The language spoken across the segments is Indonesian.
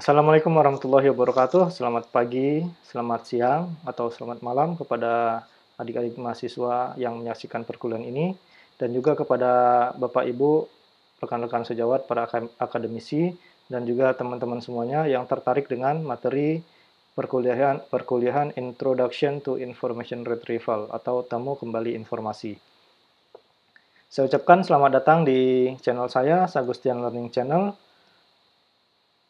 Assalamualaikum warahmatullahi wabarakatuh. Selamat pagi, selamat siang, atau selamat malam kepada adik-adik mahasiswa yang menyaksikan perkuliahan ini, dan juga kepada Bapak Ibu, rekan-rekan sejawat, para akademisi, dan juga teman-teman semuanya yang tertarik dengan materi perkuliahan Introduction to Information Retrieval atau Temu Kembali Informasi. Saya ucapkan selamat datang di channel saya, Sagustian Learning Channel.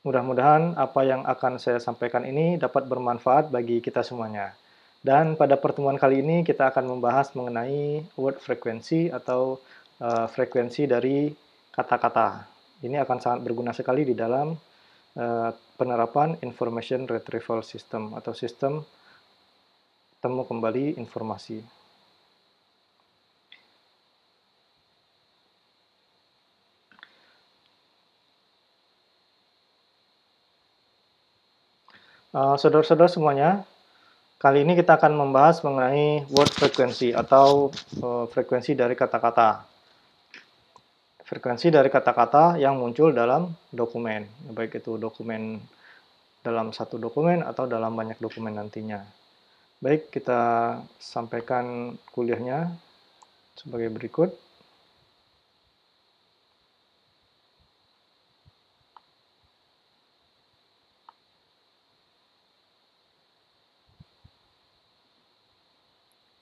Mudah-mudahan apa yang akan saya sampaikan ini dapat bermanfaat bagi kita semuanya. Dan pada pertemuan kali ini kita akan membahas mengenai word frequency atau frekuensi dari kata-kata. Ini akan sangat berguna sekali di dalam penerapan information retrieval system atau sistem temu kembali informasi. Saudara-saudara semuanya, kali ini kita akan membahas mengenai word frequency atau frekuensi dari kata-kata. Frekuensi dari kata-kata yang muncul dalam dokumen, baik itu dokumen dalam satu dokumen atau dalam banyak dokumen nantinya. Baik, kita sampaikan kuliahnya sebagai berikut.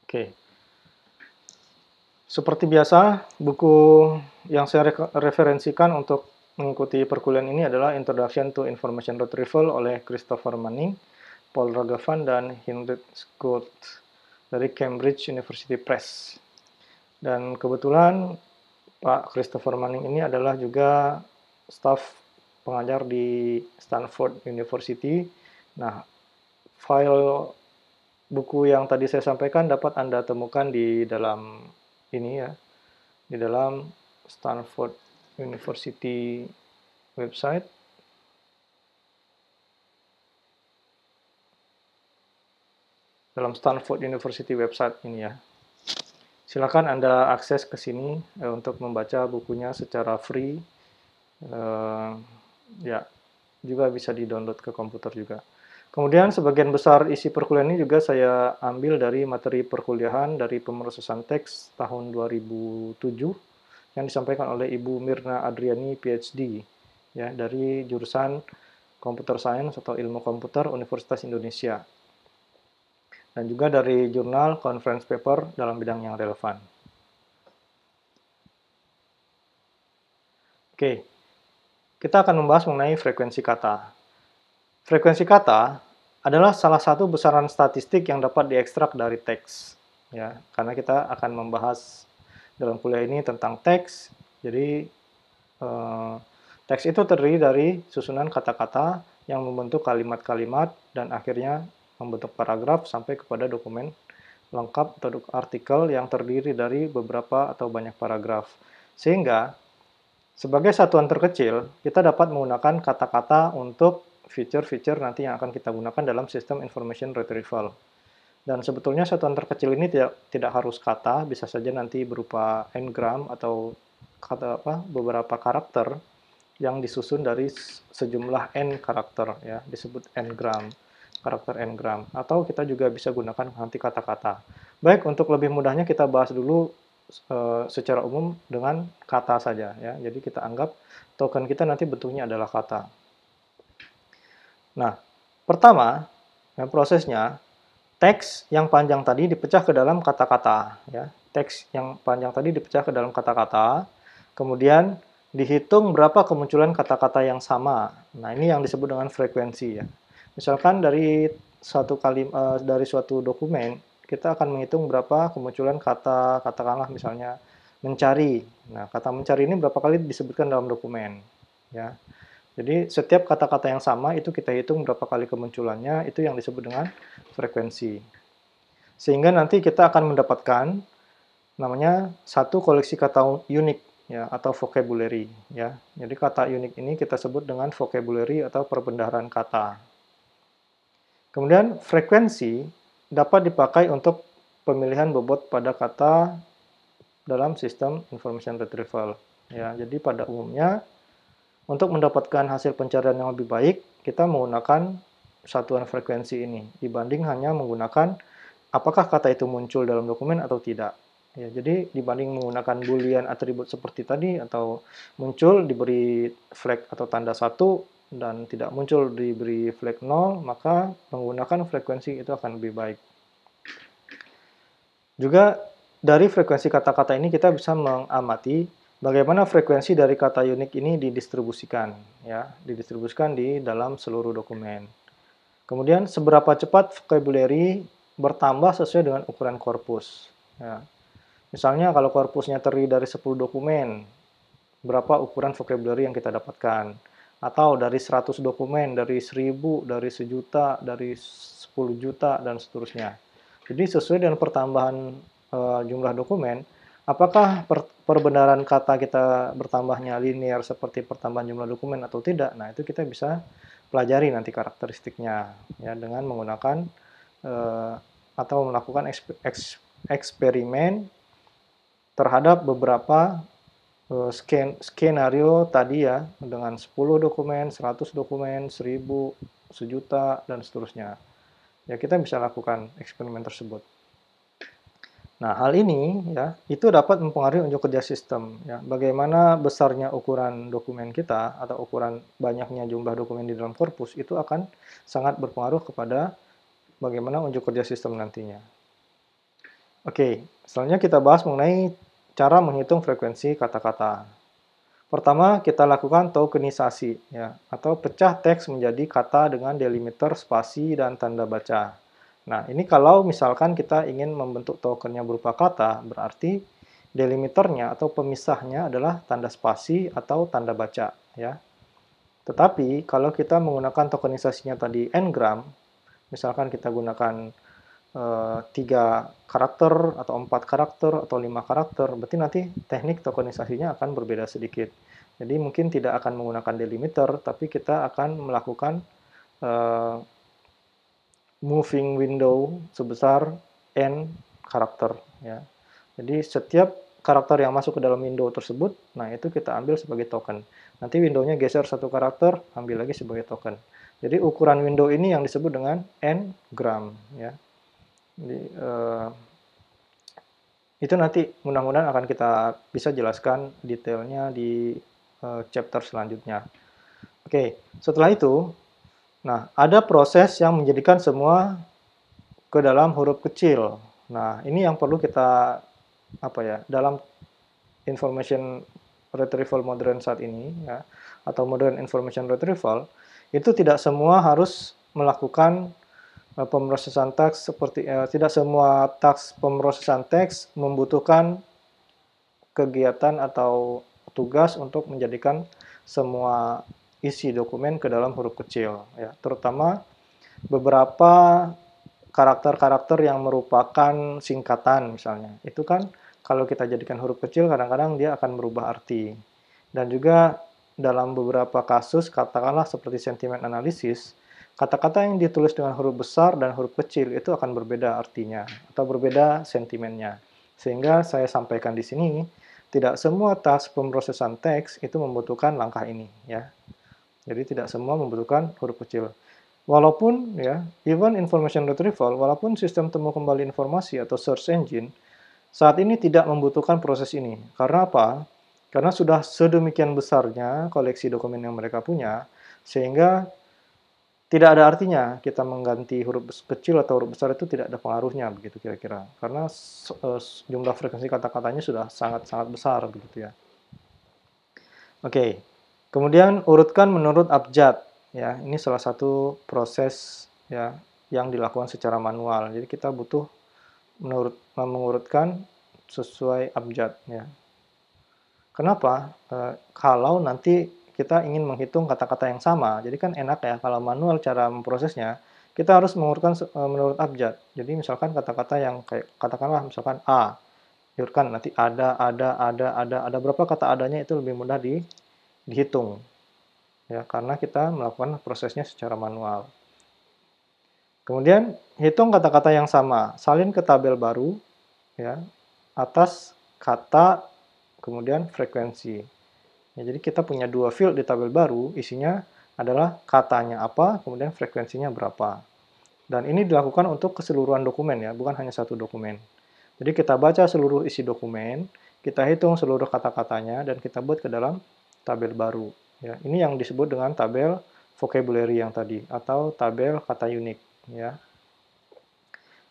Oke. Seperti biasa, buku yang saya referensikan untuk mengikuti perkuliahan ini adalah Introduction to Information Retrieval oleh Christopher Manning, Paul Rogovan, dan Heinrich Schultz dari Cambridge University Press. Dan kebetulan Pak Christopher Manning ini adalah juga staf pengajar di Stanford University. Nah, file buku yang tadi saya sampaikan dapat Anda temukan di dalam ini ya, di dalam Stanford University website. Dalam Stanford University website ini ya. Silakan Anda akses ke sini untuk membaca bukunya secara free. Ya, juga bisa di-download ke komputer juga. Kemudian sebagian besar isi perkuliahan ini juga saya ambil dari materi perkuliahan dari pemrosesan teks tahun 2007 yang disampaikan oleh Ibu Mirna Adriani PhD ya dari jurusan Computer Science atau Ilmu Komputer Universitas Indonesia. Dan juga dari jurnal conference paper dalam bidang yang relevan. Oke, kita akan membahas mengenai frekuensi kata. Frekuensi kata adalah salah satu besaran statistik yang dapat diekstrak dari teks. Ya, karena kita akan membahas dalam kuliah ini tentang teks. Jadi teks itu terdiri dari susunan kata-kata yang membentuk kalimat-kalimat dan akhirnya membentuk paragraf sampai kepada dokumen lengkap atau artikel yang terdiri dari beberapa atau banyak paragraf. Sehingga sebagai satuan terkecil, kita dapat menggunakan kata-kata untuk fitur-fitur nanti yang akan kita gunakan dalam sistem information retrieval. Dan sebetulnya satuan terkecil ini tidak harus kata, bisa saja nanti berupa n-gram atau beberapa karakter yang disusun dari sejumlah n karakter ya, disebut n-gram, karakter n-gram. Atau kita juga bisa gunakan nanti kata-kata. Baik, untuk lebih mudahnya kita bahas dulu secara umum dengan kata saja ya. Jadi kita anggap token kita nanti bentuknya adalah kata. Nah, pertama, ya, prosesnya, teks yang panjang tadi dipecah ke dalam kata-kata. Ya. Teks yang panjang tadi dipecah ke dalam kata-kata, kemudian dihitung berapa kemunculan kata-kata yang sama. Nah, ini yang disebut dengan frekuensi. Ya. Misalkan dari dari suatu dokumen, kita akan menghitung berapa kemunculan kata, katakanlah misalnya mencari. Nah, kata mencari ini berapa kali disebutkan dalam dokumen. Ya. Jadi setiap kata-kata yang sama itu kita hitung berapa kali kemunculannya, itu yang disebut dengan frekuensi. Sehingga nanti kita akan mendapatkan namanya satu koleksi kata unik ya atau vocabulary ya. Jadi kata unik ini kita sebut dengan vocabulary atau perbendaharaan kata. Kemudian frekuensi dapat dipakai untuk pemilihan bobot pada kata dalam sistem information retrieval ya. Jadi pada umumnya Untuk mendapatkan hasil pencarian yang lebih baik, kita menggunakan satuan frekuensi ini dibanding hanya menggunakan apakah kata itu muncul dalam dokumen atau tidak. Ya, jadi dibanding menggunakan boolean atribut seperti tadi atau muncul diberi flag atau tanda 1 dan tidak muncul diberi flag 0, maka menggunakan frekuensi itu akan lebih baik. Juga dari frekuensi kata-kata ini kita bisa mengamati bagaimana frekuensi dari kata unik ini didistribusikan, ya, didistribusikan di dalam seluruh dokumen. Kemudian seberapa cepat vocabulary bertambah sesuai dengan ukuran korpus. Ya. Misalnya kalau korpusnya terdiri dari 10 dokumen, berapa ukuran vocabulary yang kita dapatkan? Atau dari 100 dokumen, dari 1000, dari 1.000.000, dari 10 juta, dan seterusnya. Jadi sesuai dengan pertambahan jumlah dokumen, apakah perbenaran kata kita bertambahnya linear seperti pertambahan jumlah dokumen atau tidak? Nah, itu kita bisa pelajari nanti karakteristiknya ya dengan menggunakan atau melakukan eksperimen terhadap beberapa skenario tadi ya dengan 10 dokumen, 100 dokumen, 1000, 1.000.000, dan seterusnya. Ya, kita bisa lakukan eksperimen tersebut. Nah, hal ini ya itu dapat mempengaruhi unjuk kerja sistem ya. Bagaimana besarnya ukuran dokumen kita atau ukuran banyaknya jumlah dokumen di dalam korpus itu akan sangat berpengaruh kepada bagaimana unjuk kerja sistem nantinya. Oke, selanjutnya kita bahas mengenai cara menghitung frekuensi kata-kata. Pertama, kita lakukan tokenisasi ya atau pecah teks menjadi kata dengan delimiter, spasi, dan tanda baca. Nah, ini kalau misalkan kita ingin membentuk tokennya berupa kata, berarti delimiternya atau pemisahnya adalah tanda spasi atau tanda baca ya. Tetapi kalau kita menggunakan tokenisasinya tadi n-gram, misalkan kita gunakan 3 karakter atau 4 karakter atau 5 karakter, berarti nanti teknik tokenisasinya akan berbeda sedikit. Jadi mungkin tidak akan menggunakan delimiter, tapi kita akan melakukan moving window sebesar n karakter ya. Jadi setiap karakter yang masuk ke dalam window tersebut, nah itu kita ambil sebagai token. Nanti windownya geser satu karakter, ambil lagi sebagai token. Jadi ukuran window ini yang disebut dengan n-gram ya. Jadi, itu nanti mudah-mudahan akan kita bisa jelaskan detailnya di chapter selanjutnya. Oke, setelah itu, nah ada proses yang menjadikan semua ke dalam huruf kecil. Nah, ini yang perlu kita dalam information retrieval modern saat ini ya, atau modern information retrieval, itu tidak semua harus melakukan pemrosesan teks seperti tidak semua taks pemrosesan teks membutuhkan kegiatan atau tugas untuk menjadikan semua isi dokumen ke dalam huruf kecil ya, terutama beberapa karakter-karakter yang merupakan singkatan misalnya. Itu kan kalau kita jadikan huruf kecil kadang-kadang dia akan merubah arti. Dan juga dalam beberapa kasus katakanlah seperti sentiment analysis, kata-kata yang ditulis dengan huruf besar dan huruf kecil itu akan berbeda artinya atau berbeda sentimennya. Sehingga saya sampaikan di sini, tidak semua task pemrosesan teks itu membutuhkan langkah ini ya. Jadi tidak semua membutuhkan huruf kecil. Walaupun ya, even information retrieval, walaupun sistem temu kembali informasi atau search engine saat ini tidak membutuhkan proses ini. Karena apa? Karena sudah sedemikian besarnya koleksi dokumen yang mereka punya, sehingga tidak ada artinya kita mengganti huruf kecil atau huruf besar itu tidak ada pengaruhnya begitu kira-kira. Karena jumlah frekuensi kata-katanya sudah sangat-sangat besar begitu ya. Oke. Kemudian urutkan menurut abjad ya. Ini salah satu proses ya yang dilakukan secara manual. Jadi kita butuh mengurutkan sesuai abjad ya. Kenapa? Kalau nanti kita ingin menghitung kata-kata yang sama, jadi kan enak ya kalau manual cara memprosesnya, kita harus mengurutkan menurut abjad. Jadi misalkan kata-kata yang kayak katakanlah misalkan A, diurutkan nanti ada berapa kata adanya itu lebih mudah dihitung. Ya, karena kita melakukan prosesnya secara manual. Kemudian hitung kata-kata yang sama, salin ke tabel baru ya, atas kata kemudian frekuensi. Ya, jadi kita punya dua field di tabel baru, isinya adalah katanya apa, kemudian frekuensinya berapa. Dan ini dilakukan untuk keseluruhan dokumen ya, bukan hanya satu dokumen. Jadi kita baca seluruh isi dokumen, kita hitung seluruh kata-katanya, dan kita buat ke dalam tabel baru. Ya, ini yang disebut dengan tabel vocabulary yang tadi, atau tabel kata unik. Ya.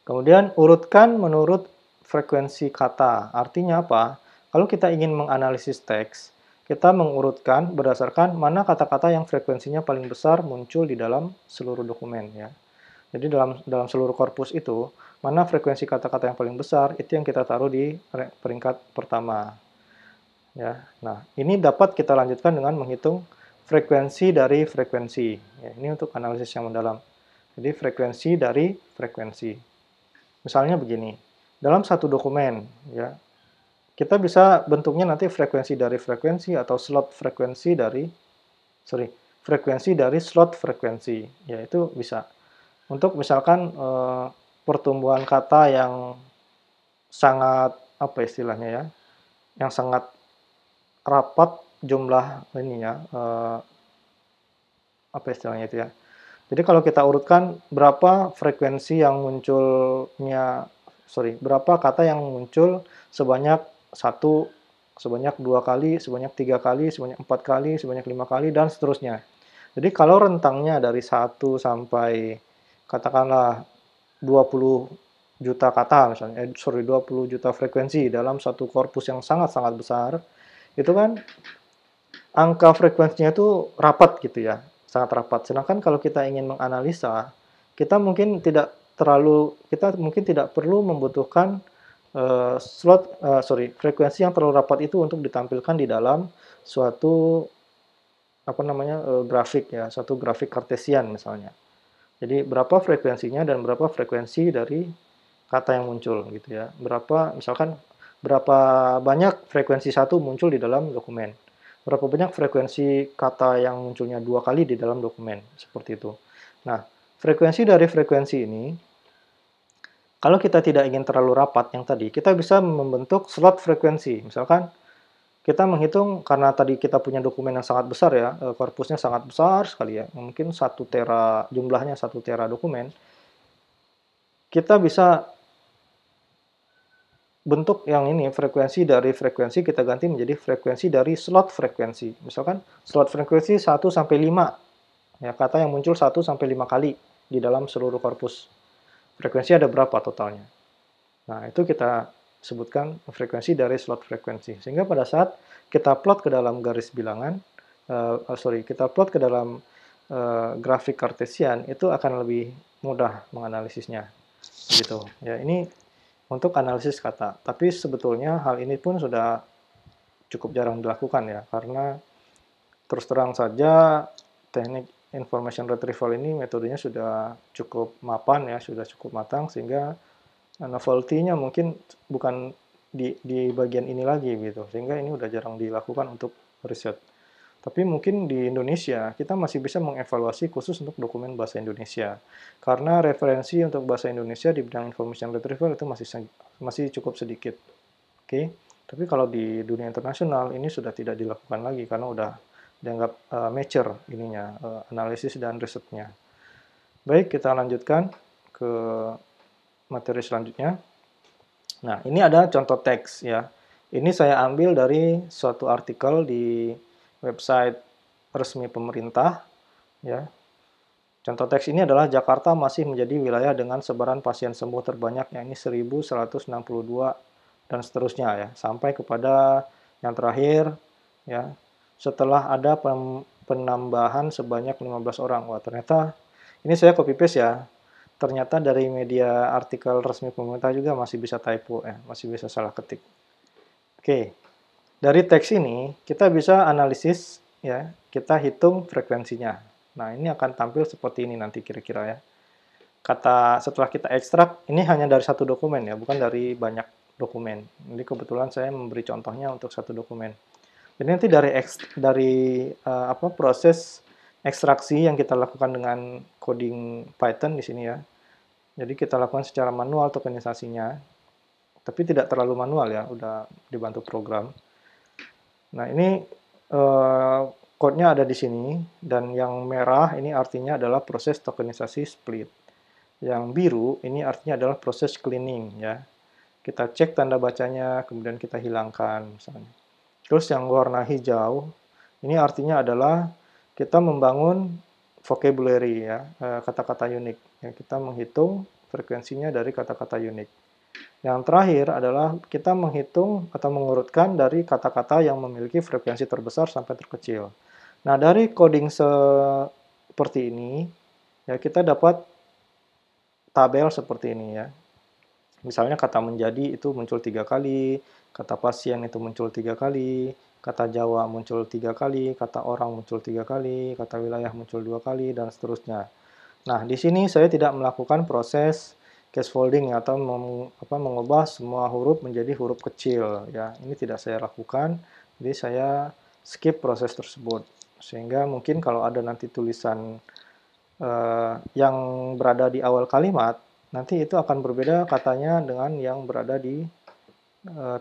Kemudian urutkan menurut frekuensi kata. Artinya apa? Kalau kita ingin menganalisis teks, kita mengurutkan berdasarkan mana kata-kata yang frekuensinya paling besar muncul di dalam seluruh dokumen. Ya. Jadi dalam seluruh korpus itu, mana frekuensi kata-kata yang paling besar, itu yang kita taruh di peringkat pertama. Ya. Nah, ini dapat kita lanjutkan dengan menghitung frekuensi dari frekuensi. Ya, ini untuk analisis yang mendalam. Jadi frekuensi dari frekuensi. Misalnya begini, dalam satu dokumen, ya, kita bisa bentuknya nanti frekuensi dari frekuensi atau slot frekuensi dari, frekuensi dari slot frekuensi. Ya, itu bisa. Untuk misalkan pertumbuhan kata yang sangat, apa istilahnya ya, yang sangat rapat jumlah ininya, apa istilahnya itu ya. Jadi kalau kita urutkan berapa frekuensi yang munculnya, berapa kata yang muncul sebanyak satu, sebanyak 2 kali, sebanyak 3 kali, sebanyak 4 kali, sebanyak 5 kali, dan seterusnya. Jadi kalau rentangnya dari 1 sampai katakanlah 20 juta kata misalnya, 20 juta frekuensi dalam satu korpus yang sangat-sangat besar, itu kan angka frekuensinya itu rapat gitu ya, sangat rapat. Sedangkan kalau kita ingin menganalisa, kita mungkin tidak perlu membutuhkan frekuensi yang terlalu rapat itu untuk ditampilkan di dalam suatu apa namanya grafik ya, suatu grafik kartesian misalnya. Jadi berapa frekuensinya dan berapa frekuensi dari kata yang muncul gitu ya. Misalkan berapa banyak frekuensi satu muncul di dalam dokumen. Berapa banyak frekuensi kata yang munculnya 2 kali di dalam dokumen, seperti itu. Nah, frekuensi dari frekuensi ini, kalau kita tidak ingin terlalu rapat yang tadi, kita bisa membentuk slot frekuensi. Misalkan kita menghitung, karena tadi kita punya dokumen yang sangat besar ya, korpusnya sangat besar sekali ya, mungkin 1 tera, jumlahnya 1 tera dokumen, kita bisa bentuk yang ini, frekuensi dari frekuensi kita ganti menjadi frekuensi dari slot frekuensi. Misalkan slot frekuensi 1 sampai 5. Ya, kata yang muncul 1 sampai 5 kali di dalam seluruh korpus. Frekuensi ada berapa totalnya? Nah, itu kita sebutkan frekuensi dari slot frekuensi. Sehingga pada saat kita plot ke dalam garis bilangan, kita plot ke dalam grafik kartesian, itu akan lebih mudah menganalisisnya. Gitu. Ya, ini untuk analisis kata. Tapi sebetulnya hal ini pun sudah cukup jarang dilakukan ya, karena terus terang saja teknik information retrieval ini metodenya sudah cukup mapan ya, sudah cukup matang, sehingga novelty-nya mungkin bukan di bagian ini lagi gitu, sehingga ini udah jarang dilakukan untuk riset. Tapi mungkin di Indonesia kita masih bisa mengevaluasi khusus untuk dokumen bahasa Indonesia, karena referensi untuk bahasa Indonesia di bidang information retrieval itu masih cukup sedikit. Oke, tapi kalau di dunia internasional ini sudah tidak dilakukan lagi karena udah dianggap mature ininya, analisis dan risetnya. Baik, kita lanjutkan ke materi selanjutnya. Nah, ini ada contoh teks ya. Ini saya ambil dari suatu artikel di website resmi pemerintah ya. Contoh teks ini adalah Jakarta masih menjadi wilayah dengan sebaran pasien sembuh terbanyak, yakni 1.162 dan seterusnya ya, sampai kepada yang terakhir ya. Setelah ada penambahan sebanyak 15 orang. Wah, ternyata ini saya copy paste ya. Ternyata dari media artikel resmi pemerintah juga masih bisa typo ya, masih bisa salah ketik. Oke. Dari teks ini kita bisa analisis ya, kita hitung frekuensinya. Nah, ini akan tampil seperti ini nanti kira-kira ya. Setelah kita ekstrak, ini hanya dari satu dokumen ya, bukan dari banyak dokumen. Jadi kebetulan saya memberi contohnya untuk satu dokumen. Jadi nanti dari proses ekstraksi yang kita lakukan dengan coding Python di sini ya. Jadi kita lakukan secara manual tokenisasinya, tapi tidak terlalu manual ya, udah dibantu program. Nah, ini code-nya ada di sini, dan yang merah ini artinya adalah proses tokenisasi split. Yang biru ini artinya adalah proses cleaning, ya. Kita cek tanda bacanya, kemudian kita hilangkan misalnya. Terus yang warna hijau ini artinya adalah kita membangun vocabulary, ya, kata-kata unik. Ya, kita menghitung frekuensinya dari kata-kata unik. Yang terakhir adalah kita menghitung atau mengurutkan dari kata-kata yang memiliki frekuensi terbesar sampai terkecil. Nah, dari coding seperti ini, ya kita dapat tabel seperti ini, ya. Misalnya kata menjadi itu muncul 3 kali, kata pasien itu muncul 3 kali, kata Jawa muncul 3 kali, kata orang muncul 3 kali, kata wilayah muncul 2 kali, dan seterusnya. Nah, di sini saya tidak melakukan proses cascading atau mengubah semua huruf menjadi huruf kecil, ya. Ini tidak saya lakukan, jadi saya skip proses tersebut. Sehingga mungkin kalau ada nanti tulisan yang berada di awal kalimat, nanti itu akan berbeda katanya dengan yang berada di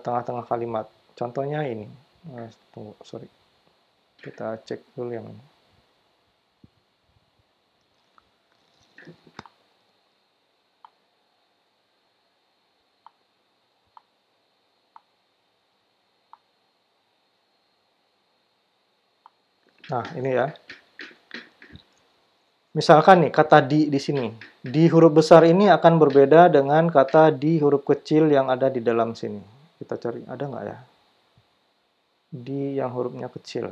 tengah-tengah kalimat. Contohnya ini. Tunggu, sorry. Kita cek dulu yang ini. Nah, ini ya. Misalkan nih, kata di sini. Di huruf besar ini akan berbeda dengan kata di huruf kecil yang ada di dalam sini. Kita cari, ada nggak ya? Di yang hurufnya kecil.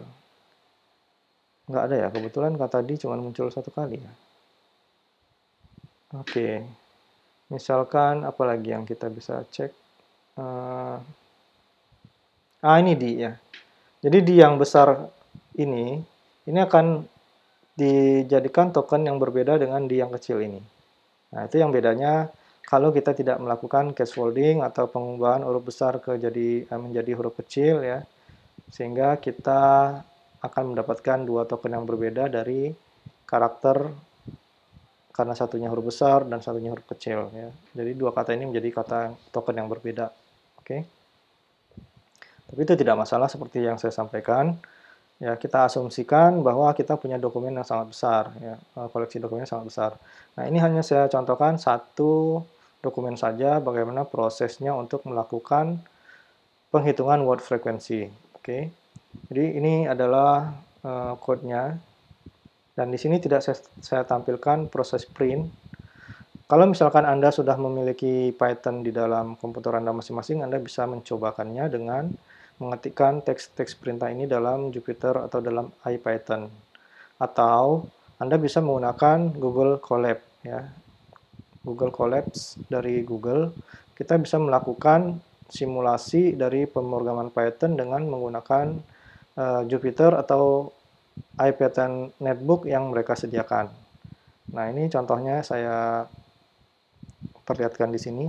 Nggak ada ya, kebetulan kata di cuma muncul 1 kali ya. Oke. Misalkan, apalagi yang kita bisa cek? Ini di ya. Jadi di yang besar ini akan dijadikan token yang berbeda dengan di yang kecil ini. Nah, itu yang bedanya kalau kita tidak melakukan cascading atau pengubahan huruf besar menjadi huruf kecil, ya. Sehingga kita akan mendapatkan 2 token yang berbeda dari karakter karena satunya huruf besar dan satunya huruf kecil, ya. Jadi 2 kata ini menjadi token yang berbeda. Oke. Tapi itu tidak masalah seperti yang saya sampaikan. Ya, kita asumsikan bahwa kita punya dokumen yang sangat besar, ya, koleksi dokumen yang sangat besar. Nah, ini hanya saya contohkan satu dokumen saja bagaimana prosesnya untuk melakukan penghitungan word frequency. Oke. Jadi ini adalah code-nya. Dan di sini tidak saya tampilkan proses print. Kalau misalkan Anda sudah memiliki Python di dalam komputer Anda masing-masing, Anda bisa mencobakannya dengan mengetikkan teks-teks perintah ini dalam Jupyter atau dalam IPython. Atau Anda bisa menggunakan Google Colab, ya. Google Colabs dari Google, kita bisa melakukan simulasi dari pemrograman Python dengan menggunakan Jupyter atau IPython Netbook yang mereka sediakan. Nah, ini contohnya saya perlihatkan di sini.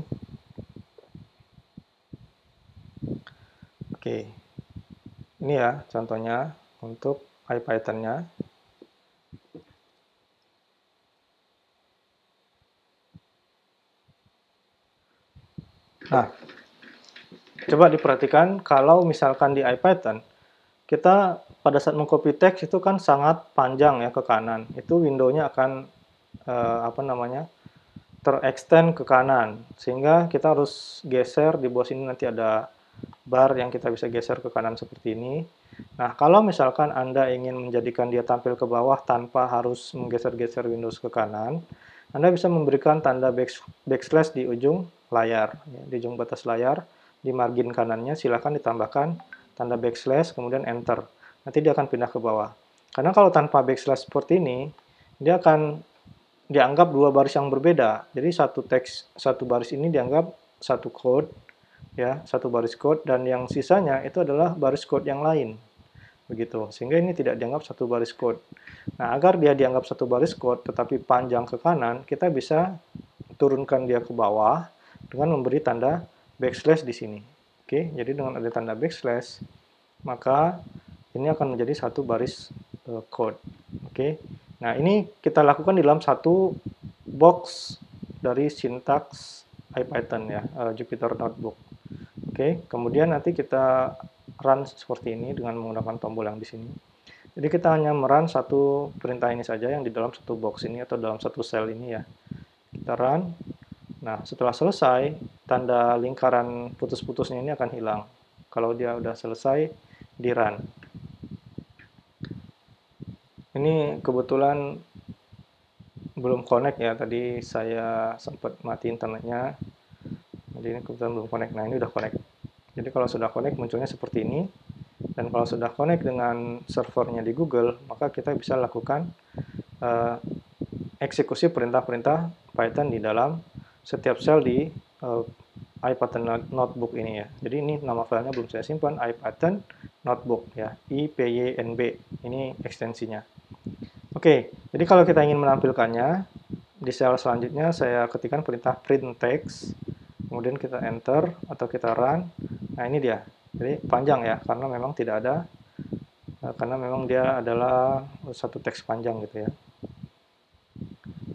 Oke, ini ya contohnya untuk IPython-nya. Nah, coba diperhatikan kalau misalkan di IPython, kita pada saat mengcopy teks itu kan sangat panjang ya ke kanan. Itu window-nya akan terextend ke kanan, sehingga kita harus geser. Di bawah sini nanti ada bar yang kita bisa geser ke kanan seperti ini. Nah, kalau misalkan Anda ingin menjadikan dia tampil ke bawah tanpa harus menggeser-geser Windows ke kanan, Anda bisa memberikan tanda backslash di ujung layar, ya, di ujung batas layar, di margin kanannya silahkan ditambahkan tanda backslash, kemudian enter. Nanti dia akan pindah ke bawah. Karena kalau tanpa backslash seperti ini, dia akan dianggap 2 baris yang berbeda. Jadi satu baris ini dianggap satu code, ya, satu baris code, dan yang sisanya itu adalah baris code yang lain. Begitu. Sehingga ini tidak dianggap satu baris code. Nah, agar dia dianggap satu baris code tetapi panjang ke kanan, kita bisa turunkan dia ke bawah dengan memberi tanda backslash di sini. Oke, jadi dengan ada tanda backslash, maka ini akan menjadi satu baris code. Oke. Nah, ini kita lakukan di dalam satu box dari sintaks IPython, ya, Jupyter Notebook. Oke, kemudian nanti kita run seperti ini dengan menggunakan tombol yang di sini. Jadi kita hanya merun satu perintah ini saja yang di dalam satu box ini atau dalam satu cell ini ya. Kita run. Nah, setelah selesai, tanda lingkaran putus-putusnya ini akan hilang. Kalau dia udah selesai, di run. Ini kebetulan belum connect ya, tadi saya sempat mati internetnya. Jadi ini kebetulan belum connect. Nah, ini udah connect. Jadi kalau sudah connect munculnya seperti ini. Dan kalau sudah connect dengan servernya di Google, maka kita bisa lakukan eksekusi perintah-perintah Python di dalam setiap sel di IPython notebook ini ya. Jadi ini nama filenya belum saya simpan, IPython notebook ya, IPYNB. Ini ekstensinya. Oke, jadi kalau kita ingin menampilkannya, di sel selanjutnya saya ketikkan perintah print text, kemudian kita enter atau kita run. Nah ini dia. Jadi panjang ya, karena memang tidak ada, karena memang dia adalah satu teks panjang gitu ya.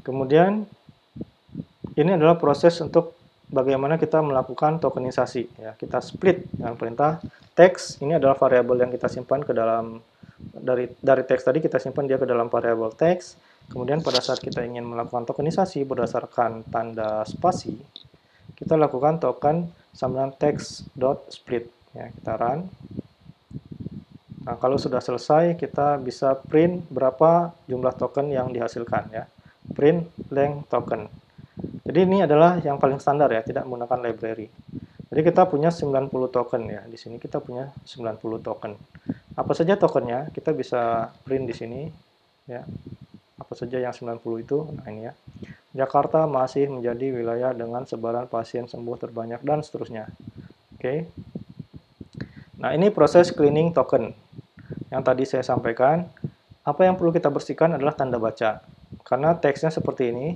Kemudian ini adalah proses untuk bagaimana kita melakukan tokenisasi ya. Kita split dengan perintah text. Ini adalah variabel yang kita simpan ke dalam dari teks tadi kita simpan dia ke dalam variabel text. Kemudian pada saat kita ingin melakukan tokenisasi berdasarkan tanda spasi, kita lakukan token sambungan text.split ya, kita run. Nah, kalau sudah selesai kita bisa print berapa jumlah token yang dihasilkan ya. Print length token. Jadi ini adalah yang paling standar ya, tidak menggunakan library. Jadi kita punya 90 token ya. Di sini kita punya 90 token. Apa saja tokennya? Kita bisa print di sini ya. Apa saja yang 90 itu? Nah, ini ya. Jakarta masih menjadi wilayah dengan sebaran pasien sembuh terbanyak dan seterusnya. Oke. Nah, ini proses cleaning token. Yang tadi saya sampaikan, apa yang perlu kita bersihkan adalah tanda baca. Karena teksnya seperti ini.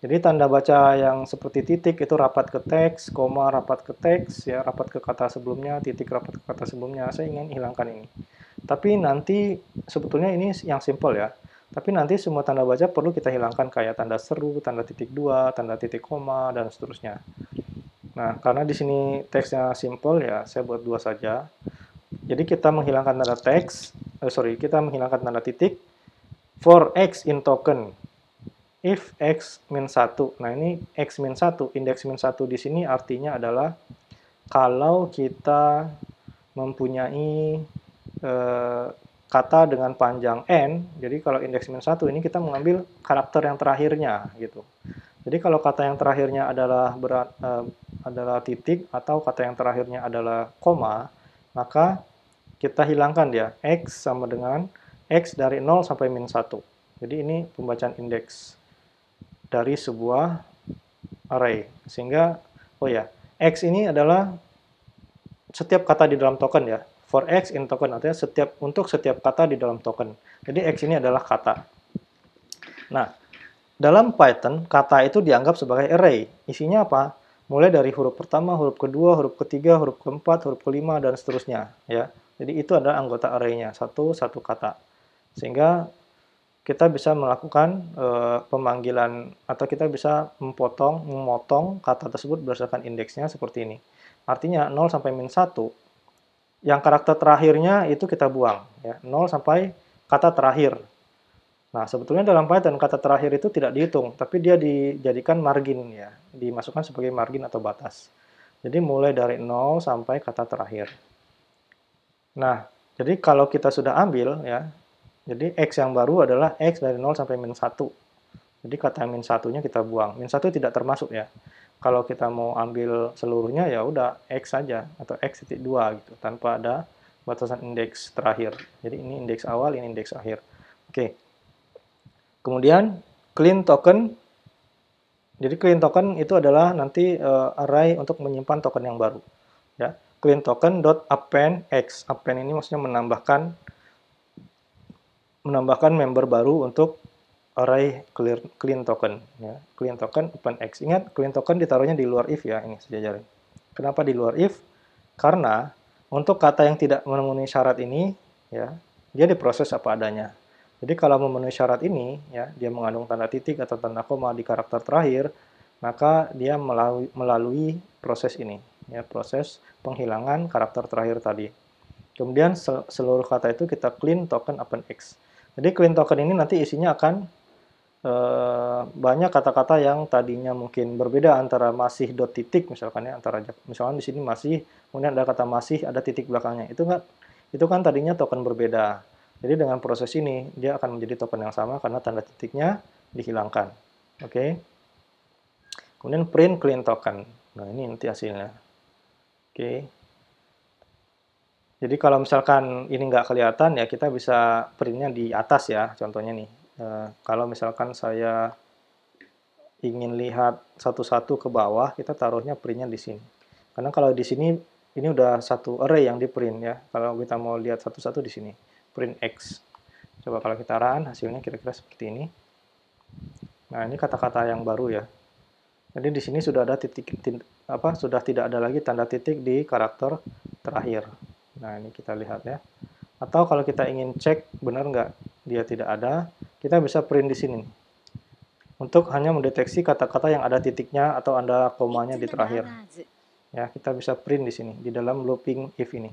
Jadi tanda baca yang seperti titik itu rapat ke teks, koma rapat ke teks, ya rapat ke kata sebelumnya, titik rapat ke kata sebelumnya. Saya ingin hilangkan ini. Tapi nanti sebetulnya ini yang simple ya. Tapi nanti semua tanda baca perlu kita hilangkan kayak tanda seru, tanda titik dua, tanda titik koma dan seterusnya. Nah, karena di sini teksnya simple ya, saya buat dua saja. Jadi kita menghilangkan tanda teks, kita menghilangkan tanda titik for x in token. If x min 1. Nah, ini x min 1, indeks min 1 di sini artinya adalah kalau kita mempunyai kata dengan panjang n, jadi kalau indeks min 1 ini kita mengambil karakter yang terakhirnya gitu. Jadi kalau kata yang terakhirnya adalah titik atau kata yang terakhirnya adalah koma, maka kita hilangkan dia x sama dengan x dari 0 sampai min 1. Jadi ini pembacaan indeks dari sebuah array. Sehingga, oh ya, x ini adalah setiap kata di dalam token ya. For x in token, artinya untuk setiap kata di dalam token. Jadi x ini adalah kata. Nah, dalam Python, kata itu dianggap sebagai array. Isinya apa? Mulai dari huruf pertama, huruf kedua, huruf ketiga, huruf keempat, huruf kelima, dan seterusnya. Ya. Jadi itu adalah anggota array-nya, satu kata. Sehingga kita bisa melakukan pemanggilan atau kita bisa memotong kata tersebut berdasarkan indeksnya seperti ini. Artinya 0 sampai min 1, yang karakter terakhirnya itu kita buang. Ya, 0 sampai kata terakhir. Nah, sebetulnya dalam Python kata terakhir itu tidak dihitung, tapi dia dijadikan margin ya, dimasukkan sebagai margin atau batas. Jadi mulai dari 0 sampai kata terakhir. Nah, jadi kalau kita sudah ambil ya, jadi x yang baru adalah x dari 0 sampai min 1. Jadi kata min 1-nya kita buang. Min 1 tidak termasuk ya. Kalau kita mau ambil seluruhnya ya udah x saja atau x.2 gitu tanpa ada batasan indeks terakhir. Jadi ini indeks awal, ini indeks akhir. Oke. Kemudian clean token. Jadi clean token itu adalah nanti array untuk menyimpan token yang baru. Ya. Clean token dot append x. Append ini maksudnya menambahkan member baru untuk array clean token ya. Clean token append x. Ingat clean token ditaruhnya di luar if ya, ini sejajaran. Kenapa di luar if? Karena untuk kata yang tidak memenuhi syarat ini ya, dia diproses apa adanya. Jadi kalau memenuhi syarat ini ya, dia mengandung tanda titik atau tanda koma di karakter terakhir, maka dia melalui proses ini ya, proses penghilangan karakter terakhir tadi. Kemudian seluruh kata itu kita clean token append X. Jadi clean token ini nanti isinya akan banyak kata-kata yang tadinya mungkin berbeda antara masih dot titik misalkan ya, antara misalkan di sini masih, kemudian ada kata masih, ada titik belakangnya. Itu kan tadinya token berbeda. Jadi dengan proses ini dia akan menjadi token yang sama karena tanda titiknya dihilangkan. Oke. Kemudian print clean token. Nah, ini nanti hasilnya. Oke. Jadi kalau misalkan ini nggak kelihatan ya kita bisa printnya di atas ya, contohnya nih. Kalau misalkan saya ingin lihat satu-satu ke bawah, kita taruhnya printnya di sini. Karena kalau di sini ini udah satu array yang di print ya. Kalau kita mau lihat satu-satu di sini, print X. Coba kalau kita run, hasilnya kira-kira seperti ini. Nah, ini kata-kata yang baru ya. Jadi di sini sudah ada sudah tidak ada lagi tanda titik di karakter terakhir. Nah, ini kita lihat ya. Atau kalau kita ingin cek benar nggak dia tidak ada, kita bisa print di sini. Untuk hanya mendeteksi kata-kata yang ada titiknya atau ada komanya di terakhir. Ya, kita bisa print di sini, di dalam looping if ini.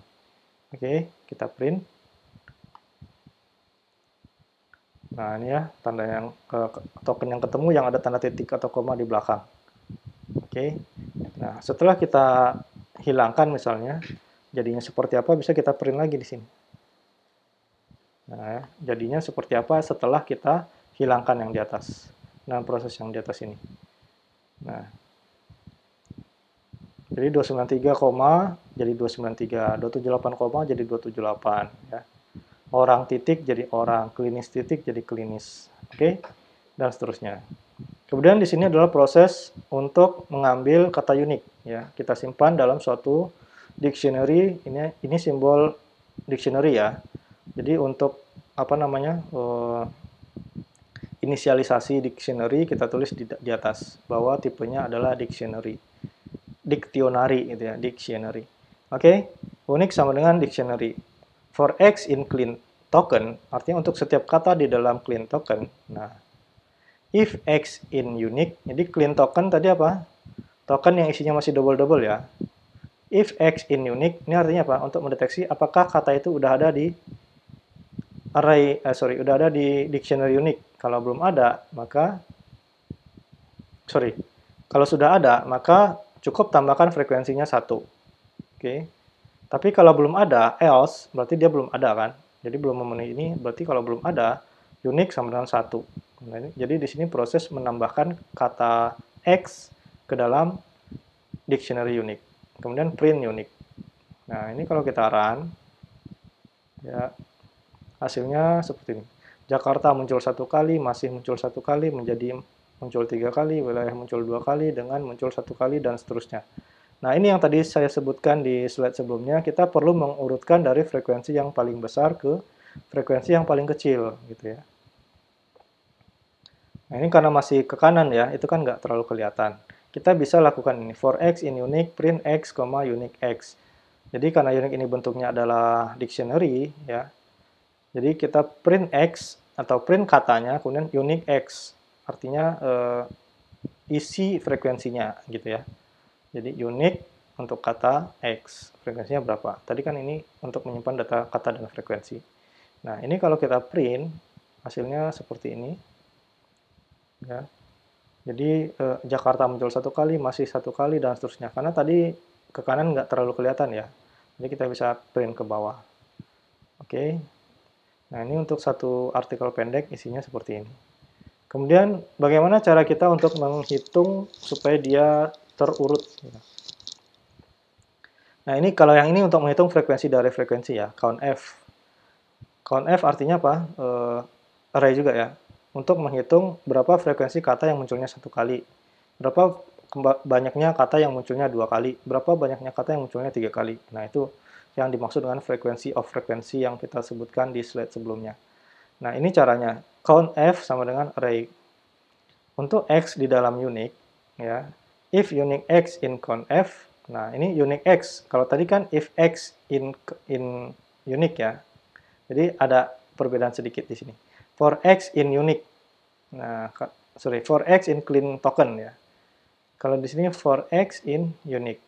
Oke, kita print. Nah, ini ya, tanda yang token yang ketemu yang ada tanda titik atau koma di belakang. Oke. Nah, setelah kita hilangkan misalnya, jadinya seperti apa bisa kita print lagi di sini. Nah, jadinya seperti apa setelah kita hilangkan yang di atas. Nah, proses yang di atas ini. Nah, jadi 293, jadi 293, 278, jadi 278 ya. Orang titik jadi orang, klinis titik jadi klinis. Oke? Dan seterusnya. Kemudian di sini adalah proses untuk mengambil kata unik ya. Kita simpan dalam suatu dictionary. Ini simbol dictionary ya. Jadi untuk apa namanya? Inisialisasi dictionary kita tulis di atas bahwa tipenya adalah dictionary. Dictionary gitu ya, dictionary. Oke, unik sama dengan dictionary. For X in clean token, artinya untuk setiap kata di dalam clean token. Nah, if X in unique, jadi clean token tadi apa? Token yang isinya masih double-double ya. If X in unique, ini artinya apa? Untuk mendeteksi apakah kata itu udah ada di udah ada di dictionary unique. Kalau belum ada, maka kalau sudah ada, maka cukup tambahkan frekuensinya 1. Oke. Tapi kalau belum ada, else, berarti dia belum ada kan? Jadi belum memenuhi ini, berarti kalau belum ada, unique sama dengan 1. Nah, jadi di sini proses menambahkan kata X ke dalam dictionary unique. Kemudian print unique. Nah, ini kalau kita run, ya hasilnya seperti ini. Jakarta muncul 1 kali, masih muncul 1 kali, menjadi muncul 3 kali, wilayah muncul 2 kali, dengan muncul 1 kali, dan seterusnya. Nah, ini yang tadi saya sebutkan di slide sebelumnya, kita perlu mengurutkan dari frekuensi yang paling besar ke frekuensi yang paling kecil, gitu ya. Nah, ini karena masih ke kanan ya, itu kan nggak terlalu kelihatan. Kita bisa lakukan ini, for X in unique, print X, unique X. Jadi karena unique ini bentuknya adalah dictionary, ya. Jadi kita print X, atau print katanya, kemudian unique X. Artinya isi frekuensinya, gitu ya. Jadi unique untuk kata X, frekuensinya berapa? Tadi kan ini untuk menyimpan data kata dan frekuensi. Nah, ini kalau kita print, hasilnya seperti ini. Ya. Jadi Jakarta muncul 1 kali, masih 1 kali, dan seterusnya. Karena tadi ke kanan nggak terlalu kelihatan ya. Jadi kita bisa print ke bawah. Oke. Nah, ini untuk satu artikel pendek isinya seperti ini. Kemudian bagaimana cara kita untuk menghitung supaya dia terurut. Nah, ini kalau yang ini untuk menghitung frekuensi dari frekuensi ya, count F. Count F artinya apa? Array juga ya. Untuk menghitung berapa frekuensi kata yang munculnya 1 kali. Berapa banyaknya kata yang munculnya 2 kali. Berapa banyaknya kata yang munculnya 3 kali. Nah, itu yang dimaksud dengan frequency of frekuensi yang kita sebutkan di slide sebelumnya. Nah, ini caranya. Count F sama dengan array. Untuk X di dalam unique, ya, if unique X in count F, nah ini unique X. Kalau tadi kan if X in unique ya, jadi ada perbedaan sedikit di sini. For X in unique, nah for X in clean token ya. Kalau di sini for X in unique.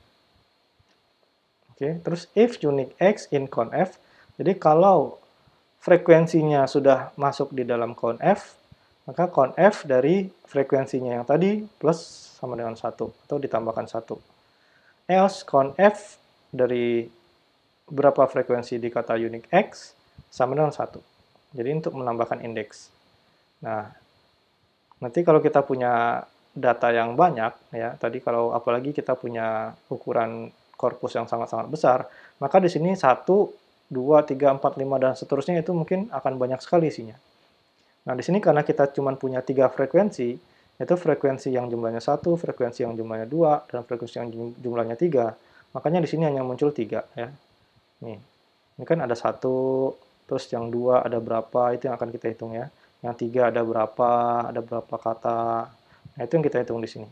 Oke, terus if unique x in conf, jadi kalau frekuensinya sudah masuk di dalam conf, maka conf dari frekuensinya yang tadi plus sama dengan 1 atau ditambahkan 1. Else conf dari berapa frekuensi di kata unique x sama dengan 1. Jadi untuk menambahkan indeks. Nah, nanti kalau kita punya data yang banyak, ya tadi kalau apalagi kita punya ukuran korpus yang sangat-sangat besar, maka di sini 1, 2, 3, 4, 5, dan seterusnya itu mungkin akan banyak sekali isinya. Nah, di sini karena kita cuma punya 3 frekuensi, yaitu frekuensi yang jumlahnya 1, frekuensi yang jumlahnya 2, dan frekuensi yang jumlahnya 3, makanya di sini hanya muncul 3. Ya. Nih, ini kan ada 1, terus yang 2 ada berapa, itu yang akan kita hitung ya. Yang 3 ada berapa kata, nah itu yang kita hitung di sini.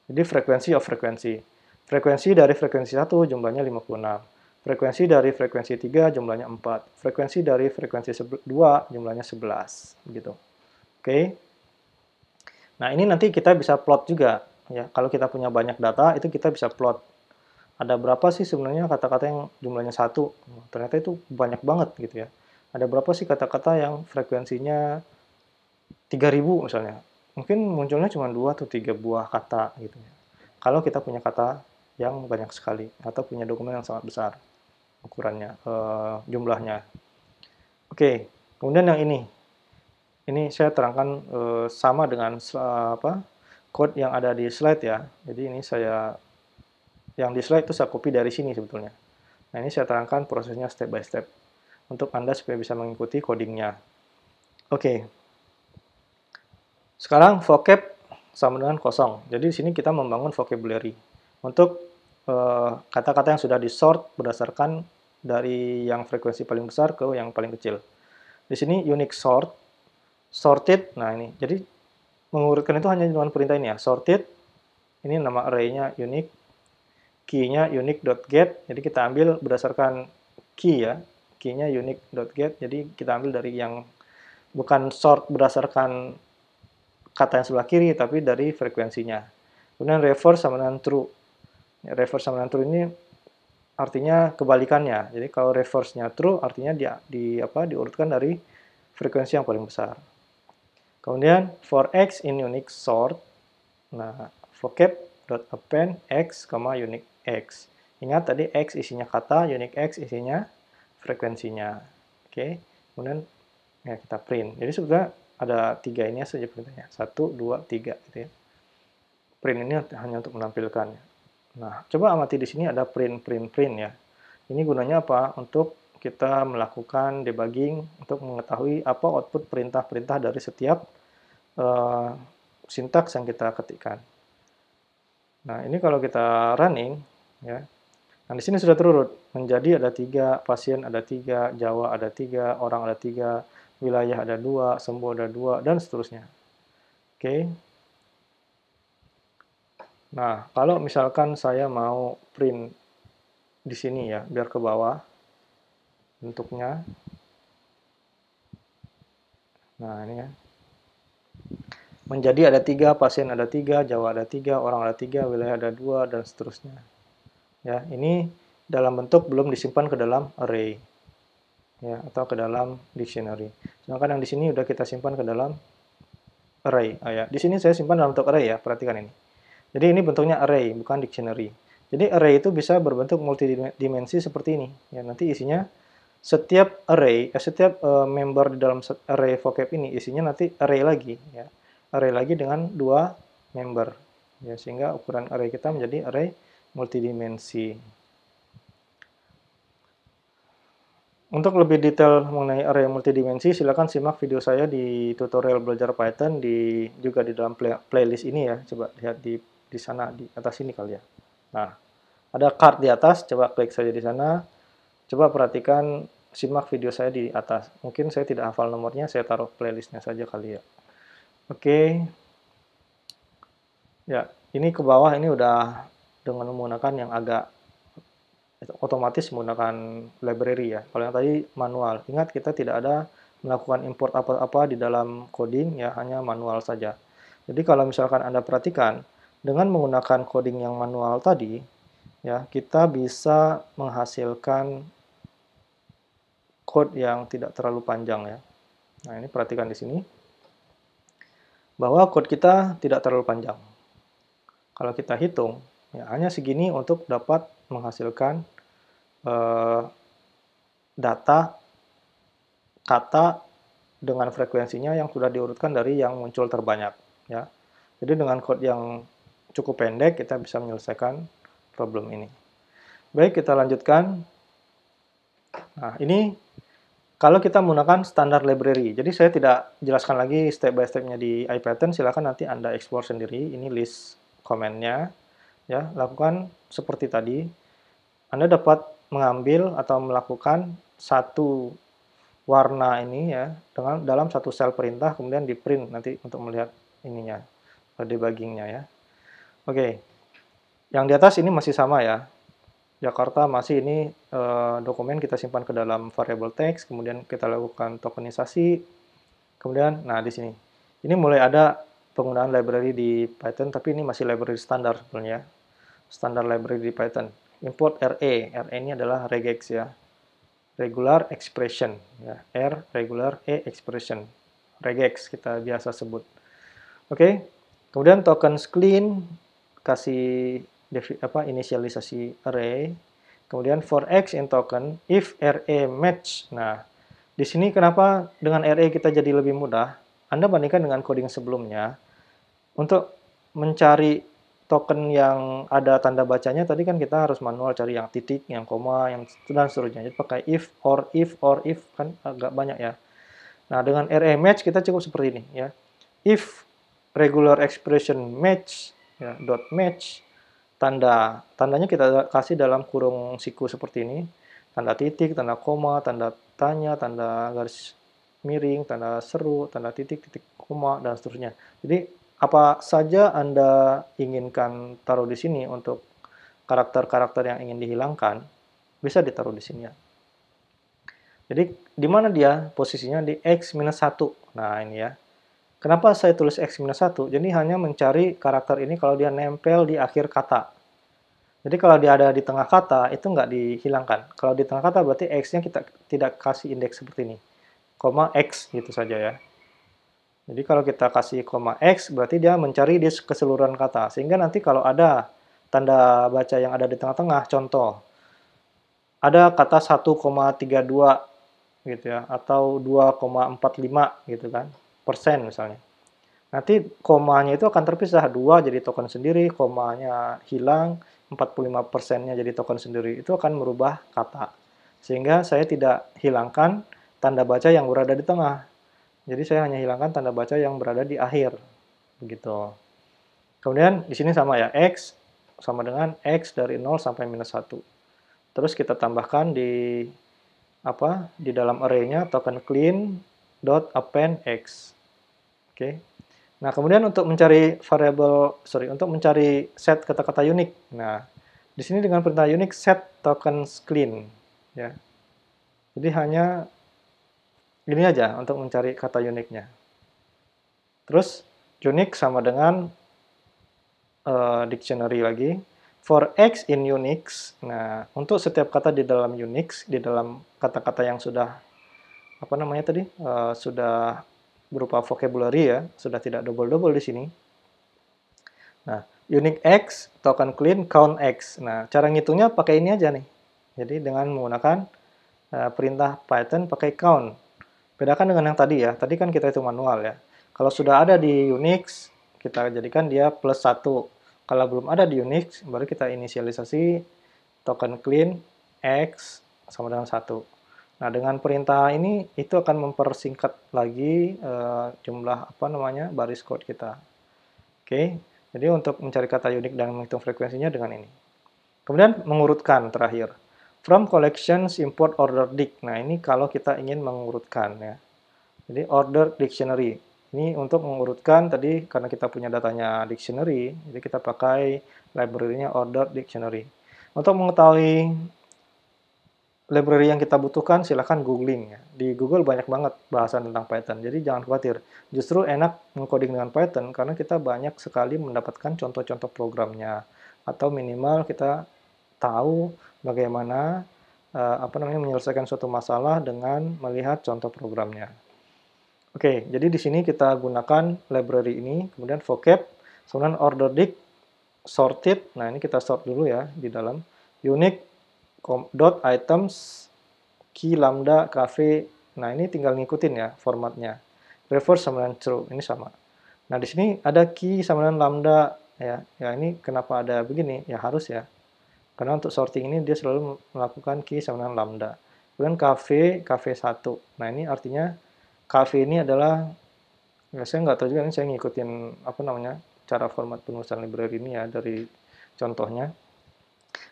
Jadi frekuensi of frekuensi. Frekuensi dari frekuensi 1 jumlahnya 56. Frekuensi dari frekuensi 3 jumlahnya 4. Frekuensi dari frekuensi 2 jumlahnya 11. Begitu. Oke. Nah, ini nanti kita bisa plot juga. Ya, kalau kita punya banyak data, itu kita bisa plot. Ada berapa sih sebenarnya kata-kata yang jumlahnya 1? Ternyata itu banyak banget gitu ya. Ada berapa sih kata-kata yang frekuensinya 3000 misalnya. Mungkin munculnya cuma 2 atau 3 buah kata gitu ya. Kalau kita punya kata yang banyak sekali atau punya dokumen yang sangat besar ukurannya, jumlahnya. Oke, kemudian yang ini. Ini saya terangkan sama dengan code yang ada di slide ya. Jadi ini yang di slide itu saya copy dari sini sebetulnya. Nah, ini saya terangkan prosesnya step by step untuk Anda supaya bisa mengikuti codingnya. Oke. Sekarang vocab sama dengan kosong. Jadi di sini kita membangun vocabulary untuk kata-kata yang sudah di-sort berdasarkan dari yang frekuensi paling besar ke yang paling kecil. Di sini unique sort, sorted, nah ini. Jadi mengurutkan itu hanya dengan perintah ini ya. Sorted, ini nama array-nya unique, key-nya unique.get, jadi kita ambil berdasarkan key ya. Key-nya unique.get, jadi kita ambil dari yang bukan sort berdasarkan kata yang sebelah kiri, tapi dari frekuensinya. Kemudian reverse sama dengan true. Reverse sama dengan true ini artinya kebalikannya. Jadi kalau reverse-nya true, artinya diurutkan dari frekuensi yang paling besar. Kemudian for x in unique sort, nah vocab.append x, unique x. Ingat tadi x isinya kata, unique x isinya frekuensinya. Oke, kemudian ya kita print. Jadi sebetulnya ada 3 ini saja perintahnya. 1, 2, 3 gitu ya. Print ini hanya untuk menampilkan. Nah, coba amati di sini ada print ya. Ini gunanya apa? Untuk kita melakukan debugging untuk mengetahui apa output perintah-perintah dari setiap sintaks yang kita ketikkan. Nah, ini kalau kita running ya. Nah, di sini sudah terurut. Menjadi ada 3, pasien ada 3, Jawa ada 3, orang ada 3, wilayah ada 2, sembuh ada 2, dan seterusnya. Oke. Nah, kalau misalkan saya mau print di sini ya, biar ke bawah bentuknya. Nah, ini ya. Menjadi ada 3, pasien ada 3, Jawa ada 3, orang ada 3, wilayah ada 2, dan seterusnya. Ya, ini dalam bentuk belum disimpan ke dalam array. Ya, atau ke dalam dictionary. Sedangkan yang di sini udah kita simpan ke dalam array. Ya, di sini saya simpan dalam bentuk array ya, perhatikan ini. Jadi ini bentuknya array, bukan dictionary. Jadi array itu bisa berbentuk multidimensi seperti ini. Ya, nanti isinya setiap member di dalam array vocab ini isinya nanti array lagi. Ya, array lagi dengan 2 member. Ya, sehingga ukuran array kita menjadi array multidimensi. Untuk lebih detail mengenai array multidimensi, silakan simak video saya di tutorial belajar Python juga di dalam playlist ini ya. Coba lihat di sana di atas ini kali ya. Nah, ada card di atas, coba klik saja di sana. Coba perhatikan, simak video saya di atas. Mungkin saya tidak hafal nomornya, saya taruh playlistnya saja kali ya. Oke. Ya, ini ke bawah ini udah dengan menggunakan yang agak otomatis menggunakan library ya. Kalau yang tadi manual. Ingat kita tidak ada melakukan import apa-apa di dalam coding ya, hanya manual saja. Jadi kalau misalkan Anda perhatikan dengan menggunakan coding yang manual tadi, ya, kita bisa menghasilkan code yang tidak terlalu panjang ya. Nah, ini perhatikan di sini bahwa code kita tidak terlalu panjang. Kalau kita hitung, ya hanya segini untuk dapat menghasilkan eh, data kata dengan frekuensinya yang sudah diurutkan dari yang muncul terbanyak ya. Jadi dengan code yang cukup pendek kita bisa menyelesaikan problem ini. Baik, kita lanjutkan. Nah, ini kalau kita menggunakan standar library. Jadi saya tidak jelaskan lagi step by step-nya di IPython, silakan nanti Anda explore sendiri. Ini list komennya ya. Lakukan seperti tadi. Anda dapat mengambil atau melakukan satu warna ini ya dengan dalam satu sel perintah, kemudian di print nanti untuk melihat ininya, debuggingnya ya. Oke, yang di atas ini masih sama ya. Jakarta masih ini dokumen kita simpan ke dalam variable text, kemudian kita lakukan tokenisasi, kemudian nah di sini ini mulai ada penggunaan library di Python, tapi ini masih library standar sebenarnya, standar library di Python. Import RE ini adalah regex ya, regular expression ya, R regular, E expression, regex kita biasa sebut. Oke, kemudian tokens clean kasih inisialisasi array, kemudian for x in token if array match. Nah, di sini kenapa dengan array kita jadi lebih mudah? Anda bandingkan dengan coding sebelumnya, untuk mencari token yang ada tanda bacanya tadi kan kita harus manual cari yang titik, yang koma, yang dan seterusnya. Jadi pakai if kan agak banyak ya. Nah, dengan array match kita cukup seperti ini ya. If regular expression match ya, dot match, tandanya kita kasih dalam kurung siku seperti ini, tanda titik, tanda koma, tanda tanya, tanda garis miring, tanda seru, tanda titik, titik koma, dan seterusnya. Jadi apa saja Anda inginkan taruh di sini untuk karakter-karakter yang ingin dihilangkan, bisa ditaruh di sini ya. Jadi di mana dia posisinya? Di x-1. Nah ini ya. Kenapa saya tulis x-1? Jadi hanya mencari karakter ini kalau dia nempel di akhir kata. Jadi kalau dia ada di tengah kata, itu nggak dihilangkan. Kalau di tengah kata berarti x-nya kita tidak kasih indeks seperti ini. Koma x gitu saja ya. Jadi kalau kita kasih koma x, berarti dia mencari di keseluruhan kata. Sehingga nanti kalau ada tanda baca yang ada di tengah-tengah, contoh, ada kata 1,32 gitu ya, atau 2,45 gitu kan, persen misalnya. Nanti komanya itu akan terpisah, 2 jadi token sendiri, komanya hilang, 45%-nya jadi token sendiri. Itu akan merubah kata. Sehingga saya tidak hilangkan tanda baca yang berada di tengah. Jadi saya hanya hilangkan tanda baca yang berada di akhir. Begitu. Kemudian di sini sama ya, x sama dengan x dari 0 sampai -1. Terus kita tambahkan di di dalam array-nya token clean dot append x. Oke. Nah, kemudian untuk mencari untuk mencari set kata-kata unik. Nah, di sini dengan perintah unik set tokens clean ya. Jadi hanya ini aja untuk mencari kata uniknya. Terus unique sama dengan dictionary lagi. For x in Unix, nah untuk setiap kata di dalam Unix, di dalam kata-kata yang sudah sudah berupa vocabulary ya, sudah tidak double-double di sini. Nah, unique x, token clean, count x. Nah, cara ngitungnya pakai ini aja nih. Jadi dengan menggunakan perintah Python pakai count. Bedakan dengan yang tadi ya. Tadi kan kita hitung manual ya. Kalau sudah ada di Unix, kita jadikan dia +1. Kalau belum ada di Unix, baru kita inisialisasi token clean x sama dengan 1. Nah, dengan perintah ini itu akan mempersingkat lagi jumlah baris code kita. Oke. Jadi untuk mencari kata unik dan menghitung frekuensinya dengan ini. Kemudian mengurutkan terakhir. From collections import order dict. Nah, ini kalau kita ingin mengurutkan ya. Jadi order dictionary. Ini untuk mengurutkan tadi karena kita punya datanya dictionary, jadi kita pakai library-nya order dictionary. Untuk mengetahui library yang kita butuhkan, silahkan googling ya. Di Google banyak banget bahasan tentang Python, jadi jangan khawatir. Justru enak mengcoding dengan Python karena kita banyak sekali mendapatkan contoh-contoh programnya, atau minimal kita tahu bagaimana menyelesaikan suatu masalah dengan melihat contoh programnya. Oke, jadi di sini kita gunakan library ini, kemudian vocab, kemudian ordered, sorted. Nah, ini kita sort dulu ya di dalam unique dot items key lambda cafe. Nah, ini tinggal ngikutin ya formatnya. Reverse sama dengan true, ini sama. Nah, di sini ada key sama dengan lambda ya. Ya, ini kenapa ada begini? Ya harus ya. Karena untuk sorting ini dia selalu melakukan key sama dengan lambda. Kemudian cafe 1. Nah, ini artinya cafe ini adalah, ya saya nggak tahu juga, ini saya ngikutin cara format penulisan library ini ya dari contohnya.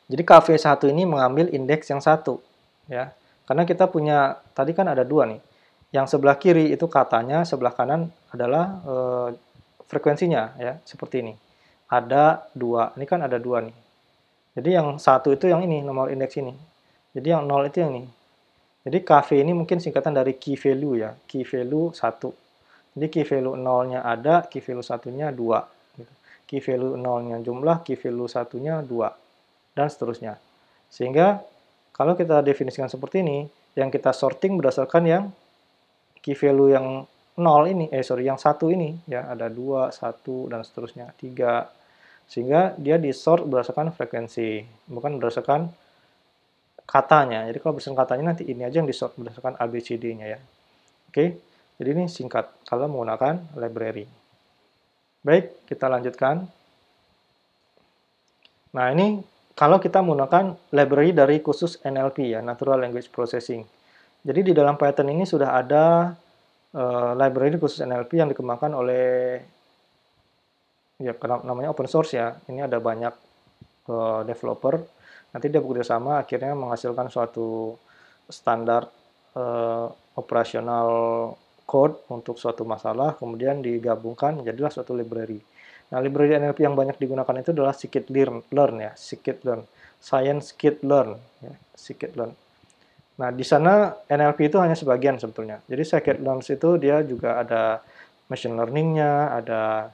Jadi cafe 1 ini mengambil indeks yang 1 ya. Karena kita punya tadi kan ada 2 nih. Yang sebelah kiri itu katanya, sebelah kanan adalah frekuensinya ya, seperti ini. Ada 2. Ini kan ada 2 nih. Jadi yang 1 itu yang ini, nomor indeks ini. Jadi yang 0 itu yang ini. Jadi KV ini mungkin singkatan dari key value ya, key value 1. Jadi key value 0-nya ada, key value 1-nya 2. Gitu. Key value 0-nya jumlah, key value 1-nya 2. Dan seterusnya. Sehingga kalau kita definisikan seperti ini, yang kita sorting berdasarkan yang key value yang 0 ini, yang 1 ini, ya ada 2, 1, dan seterusnya, 3. Sehingga dia disort berdasarkan frekuensi, bukan berdasarkan katanya. Jadi kalau berdasarkan katanya nanti ini aja yang disort berdasarkan ABCD-nya ya. Oke, jadi ini singkat kalau menggunakan library. Baik, kita lanjutkan. Nah, ini kalau kita menggunakan library dari khusus NLP ya, Natural Language Processing. Jadi di dalam Python ini sudah ada library khusus NLP yang dikembangkan oleh ya namanya open source ya. Ini ada banyak developer. Nanti dia bekerja sama akhirnya menghasilkan suatu standar operasional code untuk suatu masalah, kemudian digabungkan menjadilah suatu library. Nah, library NLP yang banyak digunakan itu adalah scikit-learn ya, scikit-learn, scikit-learn ya, scikit-learn. Nah, di sana NLP itu hanya sebagian sebetulnya. Jadi scikit-learn itu dia juga ada machine learning-nya, ada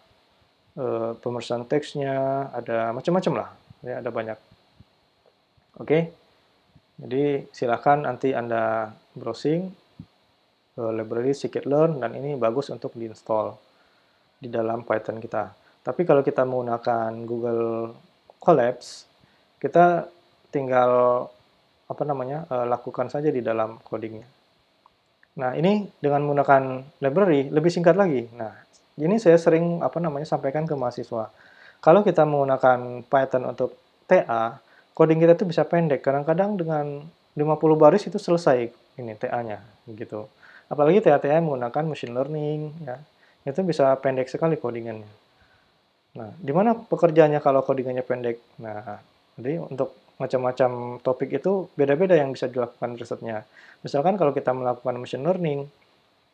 pemeriksaan teksnya, ada macam-macam lah, ya ada banyak. Oke, jadi silakan nanti Anda browsing library scikit-learn dan ini bagus untuk diinstal di dalam Python kita. Tapi kalau kita menggunakan Google Colabs, kita tinggal lakukan saja di dalam codingnya. Nah, ini dengan menggunakan library lebih singkat lagi. Nah, ini saya sering sampaikan ke mahasiswa. Kalau kita menggunakan Python untuk TA, coding kita itu bisa pendek. Kadang-kadang dengan 50 baris itu selesai ini TA-nya gitu. Apalagi TA-TA menggunakan machine learning ya. Itu bisa pendek sekali codingannya. Nah, di mana pekerjaannya kalau codingannya pendek? Nah, jadi untuk macam-macam topik itu beda-beda yang bisa dilakukan risetnya. Misalkan kalau kita melakukan machine learning,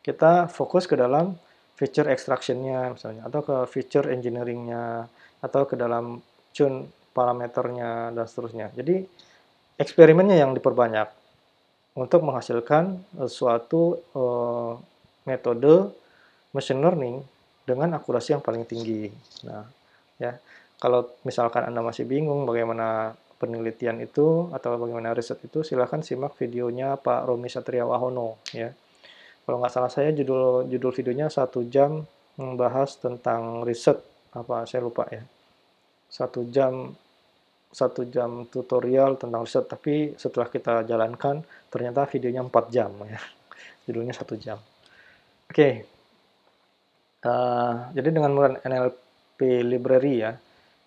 kita fokus ke dalam feature extraction-nya misalnya, atau ke feature engineering-nya, atau ke dalam tune parameternya, dan seterusnya. Jadi, eksperimennya yang diperbanyak untuk menghasilkan suatu metode machine learning dengan akurasi yang paling tinggi. Nah, ya, kalau misalkan Anda masih bingung bagaimana penelitian itu atau bagaimana riset itu, silakan simak videonya Pak Romi Satriawahono ya. Kalau nggak salah saya judul videonya 1 jam membahas tentang riset apa saya lupa ya. 1 jam tutorial tentang riset, tapi setelah kita jalankan ternyata videonya 4 jam ya. Judulnya 1 jam. Oke. Jadi dengan menggunakan NLP library ya,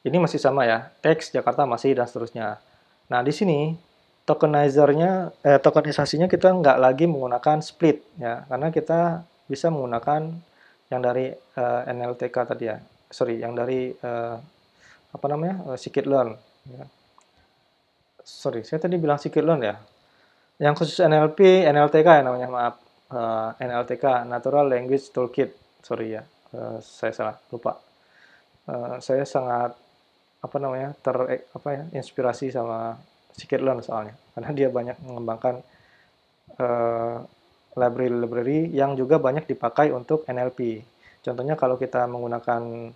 ini masih sama ya, teks, Jakarta masih, dan seterusnya. Nah, di sini tokenisasinya kita nggak lagi menggunakan split ya, karena kita bisa menggunakan yang dari NLTK tadi ya, yang dari scikit-learn. Ya. Saya tadi bilang scikit-learn ya. Yang khusus NLP, NLTK ya namanya, maaf. NLTK, Natural Language Toolkit. Ya, saya salah, lupa. Saya sangat inspirasi sama scikit-learn soalnya, karena dia banyak mengembangkan library-library yang juga banyak dipakai untuk NLP. Contohnya kalau kita menggunakan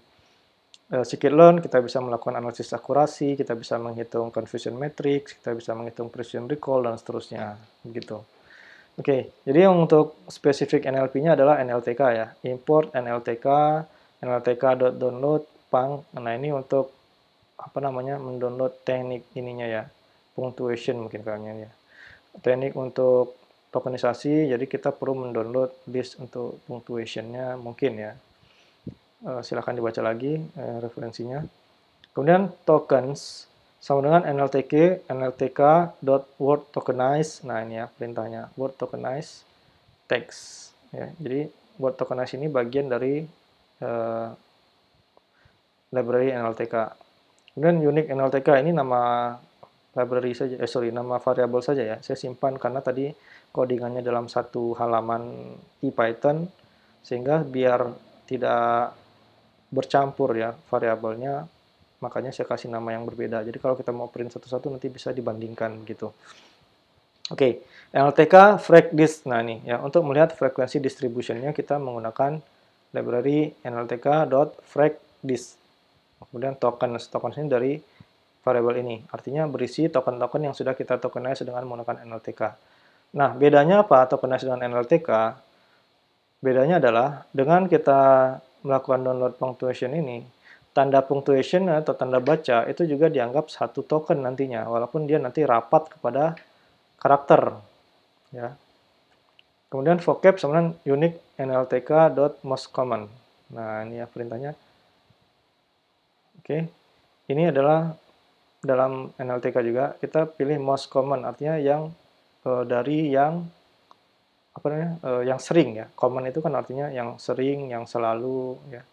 scikit-learn, kita bisa melakukan analisis akurasi, kita bisa menghitung confusion matrix, kita bisa menghitung precision recall, dan seterusnya. Begitu. Oke, jadi yang untuk spesifik NLP-nya adalah NLTK ya. Import NLTK, NLTK.download, pang. Nah, ini untuk apa namanya? Mendownload teknik ininya ya. Punctuation mungkin kayaknya ya. Teknik untuk tokenisasi, jadi kita perlu mendownload list untuk punctuation-nya mungkin ya. Silahkan dibaca lagi referensinya. Kemudian tokens sama dengan nltk.word tokenize. Nah, ini ya perintahnya, word tokenize text ya. Jadi word tokenize ini bagian dari library NLTK. Kemudian unique NLTK ini nama library saja, nama variabel saja ya. Saya simpan karena tadi codingannya dalam satu halaman Python, sehingga biar tidak bercampur ya variabelnya, makanya saya kasih nama yang berbeda. Jadi kalau kita mau print satu-satu nanti bisa dibandingkan gitu. Oke, NLTK fragdist. Nah ini ya, untuk melihat frekuensi distributionnya kita menggunakan library nltk.fragdist. Kemudian tokens ini dari variabel ini, artinya berisi token-token yang sudah kita tokenize dengan menggunakan NLTK. Nah, bedanya apa tokenize dengan NLTK? Bedanya adalah dengan kita melakukan download punctuation ini, tanda punctuation atau tanda baca itu juga dianggap satu token nantinya, walaupun dia nanti rapat kepada karakter. Ya. Kemudian vocab sama unique nltk.mostcommon. Nah, ini ya perintahnya. Oke, ini adalah dalam NLTK juga kita pilih most common, artinya yang dari yang apa namanya yang sering ya. Common itu kan artinya yang sering, yang selalu ya.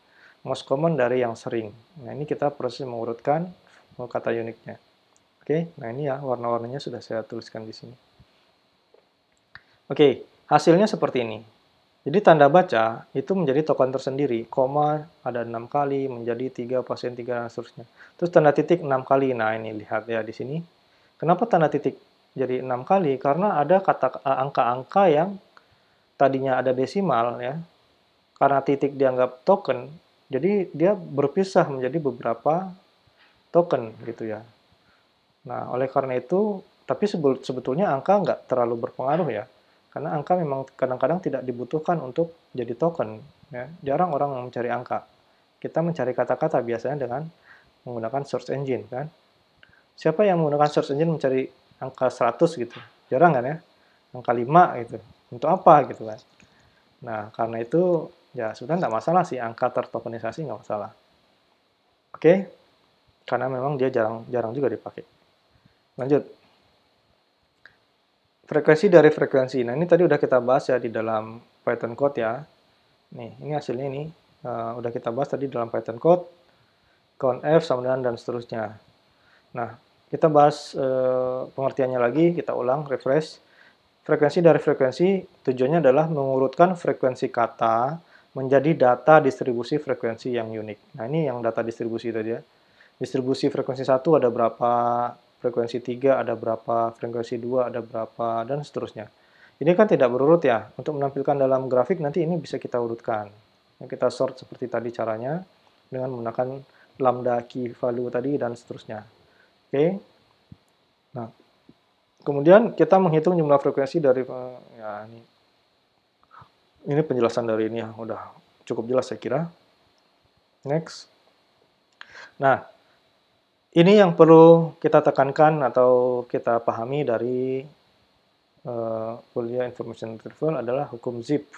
Most common dari yang sering. Nah, ini kita proses mengurutkan kata uniknya. Oke, nah ini ya warna-warnanya sudah saya tuliskan di sini. Oke, hasilnya seperti ini. Jadi tanda baca itu menjadi token tersendiri, koma ada 6 kali, menjadi 3, pasien 3, dan seterusnya. Terus tanda titik 6 kali, nah ini lihat ya di sini. Kenapa tanda titik jadi 6 kali? Karena ada angka-angka yang tadinya ada desimal ya, karena titik dianggap token, jadi dia berpisah menjadi beberapa token gitu ya. Nah, oleh karena itu, tapi sebetulnya angka nggak terlalu berpengaruh ya. Karena angka memang kadang-kadang tidak dibutuhkan untuk jadi token. Ya. Jarang orang mencari angka. Kita mencari kata-kata biasanya dengan menggunakan search engine. Kan? Siapa yang menggunakan search engine mencari angka 100 gitu? Jarang kan ya? Angka 5 gitu. Untuk apa gitu kan? Nah, karena itu ya sebenarnya nggak masalah sih angka tertokenisasi, nggak masalah. Oke? Karena memang dia jarang juga dipakai. Lanjut. Frekuensi dari frekuensi. Nah, ini tadi udah kita bahas ya di dalam Python code ya. Nih, ini hasilnya ini. Udah kita bahas tadi dalam Python code. Conf sama dengan dan seterusnya. Nah, kita bahas pengertiannya lagi. Kita ulang, refresh. Frekuensi dari frekuensi tujuannya adalah mengurutkan frekuensi kata menjadi data distribusi frekuensi yang unik. Nah, ini yang data distribusi tadi ya. Distribusi frekuensi 1 ada berapa, frekuensi 3 ada berapa, frekuensi 2 ada berapa, dan seterusnya. Ini kan tidak berurut ya. Untuk menampilkan dalam grafik nanti ini bisa kita urutkan. Kita sort seperti tadi caranya dengan menggunakan lambda key value tadi dan seterusnya. Oke. Nah, kemudian kita menghitung jumlah frekuensi dari ya ini penjelasan dari ini ya, udah cukup jelas saya kira. Next. Nah, ini yang perlu kita tekankan atau kita pahami dari kuliah Information Retrieval adalah hukum zip.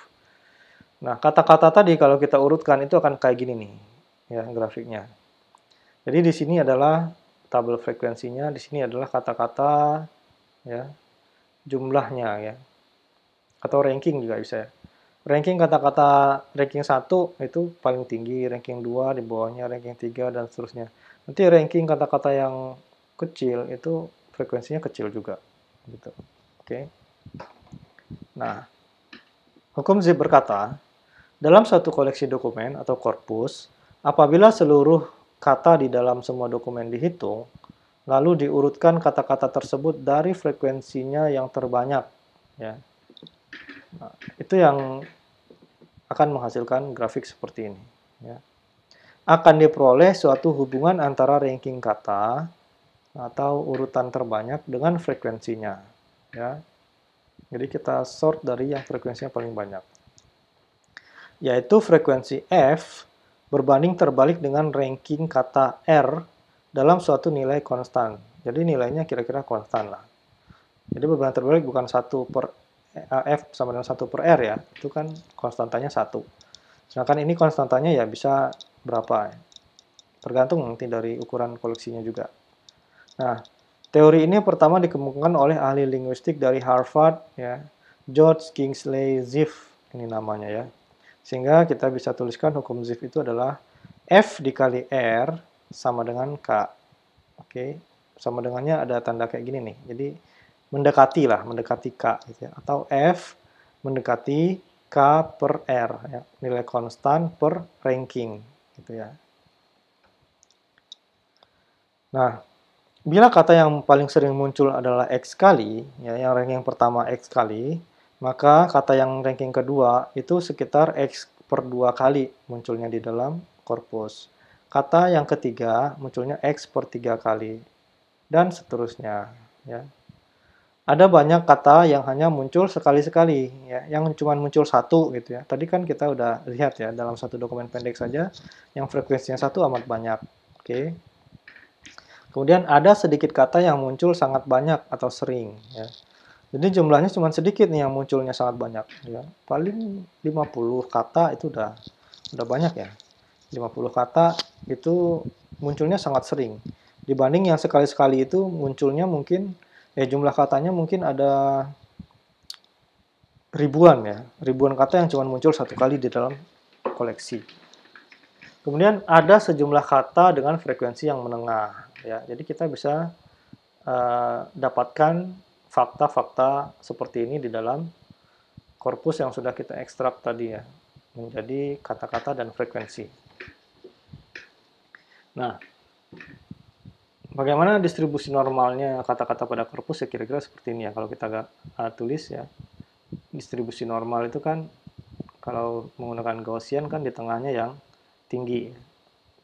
Nah, kata-kata tadi kalau kita urutkan itu akan kayak gini nih, ya grafiknya. Jadi di sini adalah tabel frekuensinya, di sini adalah kata-kata, ya jumlahnya ya, atau ranking juga bisa ya. Ranking kata-kata ranking 1 itu paling tinggi, ranking 2 di bawahnya, ranking 3 dan seterusnya. Nanti ranking kata-kata yang kecil itu frekuensinya kecil juga gitu. Oke. Nah, hukum zip berkata, dalam suatu koleksi dokumen atau korpus, apabila seluruh kata di dalam semua dokumen dihitung, lalu diurutkan kata-kata tersebut dari frekuensinya yang terbanyak ya. Nah, itu yang akan menghasilkan grafik seperti ini. Ya. akan diperoleh suatu hubungan antara ranking kata atau urutan terbanyak dengan frekuensinya. Ya. Jadi kita sort dari yang frekuensinya paling banyak. Yaitu frekuensi F berbanding terbalik dengan ranking kata R dalam suatu nilai konstan. Jadi nilainya kira-kira konstan lah. Jadi berbanding terbalik bukan 1 per F sama dengan 1 per R ya. Itu kan konstantanya 1. Sedangkan ini konstantanya ya bisa berapa ya. Tergantung nanti dari ukuran koleksinya juga. Nah, teori ini pertama dikembangkan oleh ahli linguistik dari Harvard, ya, George Kingsley Ziff, ini namanya ya. Sehingga kita bisa tuliskan hukum Ziff itu adalah F dikali R sama dengan K. Oke, sama dengannya ada tanda kayak gini nih. Jadi mendekati lah, mendekati K gitu ya. Atau F mendekati K per R, ya. Nilai konstan per ranking gitu ya. Nah, bila kata yang paling sering muncul adalah X kali, ya, yang ranking pertama X kali, maka kata yang ranking kedua itu sekitar X per 2 kali munculnya di dalam korpus. Kata yang ketiga munculnya X per 3 kali, dan seterusnya. Ya. Ada banyak kata yang hanya muncul sekali-sekali, ya, yang cuma muncul satu gitu ya. Tadi kan kita udah lihat ya, dalam satu dokumen pendek saja, yang frekuensinya satu amat banyak. Oke. Kemudian ada sedikit kata yang muncul sangat banyak atau sering. Ya. Jadi jumlahnya cuma sedikit nih yang munculnya sangat banyak. Ya. Paling 50 kata itu udah banyak ya. 50 kata itu munculnya sangat sering. Dibanding yang sekali-sekali itu munculnya mungkin, jumlah katanya mungkin ada ribuan ya. Ribuan kata yang cuma muncul satu kali di dalam koleksi. Kemudian ada sejumlah kata dengan frekuensi yang menengah. Ya, jadi kita bisa dapatkan fakta-fakta seperti ini di dalam korpus yang sudah kita ekstrak tadi ya, menjadi kata-kata dan frekuensi. Nah, bagaimana distribusi normalnya kata-kata pada korpus ya kira-kira seperti ini ya. Kalau kita tulis ya, distribusi normal itu kan kalau menggunakan Gaussian kan di tengahnya yang tinggi,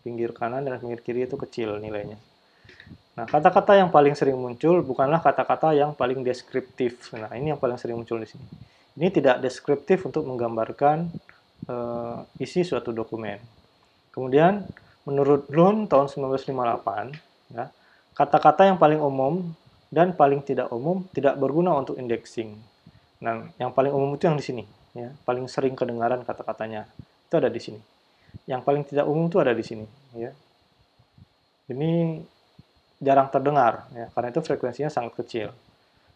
pinggir kanan dan pinggir kiri itu kecil nilainya. Nah, kata-kata yang paling sering muncul bukanlah kata-kata yang paling deskriptif. Nah, ini yang paling sering muncul di sini. Ini tidak deskriptif untuk menggambarkan isi suatu dokumen. Kemudian, menurut Bloom tahun 1958, ya, kata-kata yang paling umum dan paling tidak umum tidak berguna untuk indexing. Nah, yang paling umum itu yang di sini, ya, paling sering kedengaran kata-katanya itu ada di sini. Yang paling tidak umum itu ada di sini, ya. Ini jarang terdengar, ya, karena itu frekuensinya sangat kecil.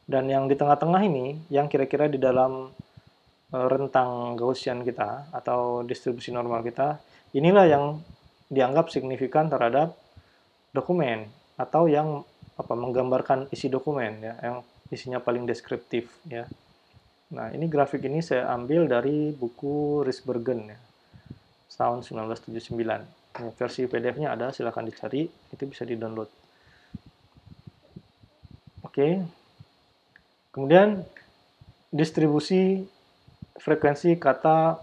Dan yang di tengah-tengah ini, yang kira-kira di dalam rentang Gaussian kita atau distribusi normal kita, inilah yang dianggap signifikan terhadap dokumen atau yang menggambarkan isi dokumen ya, yang isinya paling deskriptif ya. Nah, ini grafik ini saya ambil dari buku Risbergen ya, tahun 1979. Ya, versi PDF-nya ada, silahkan dicari, itu bisa di-download. Oke. Kemudian distribusi frekuensi kata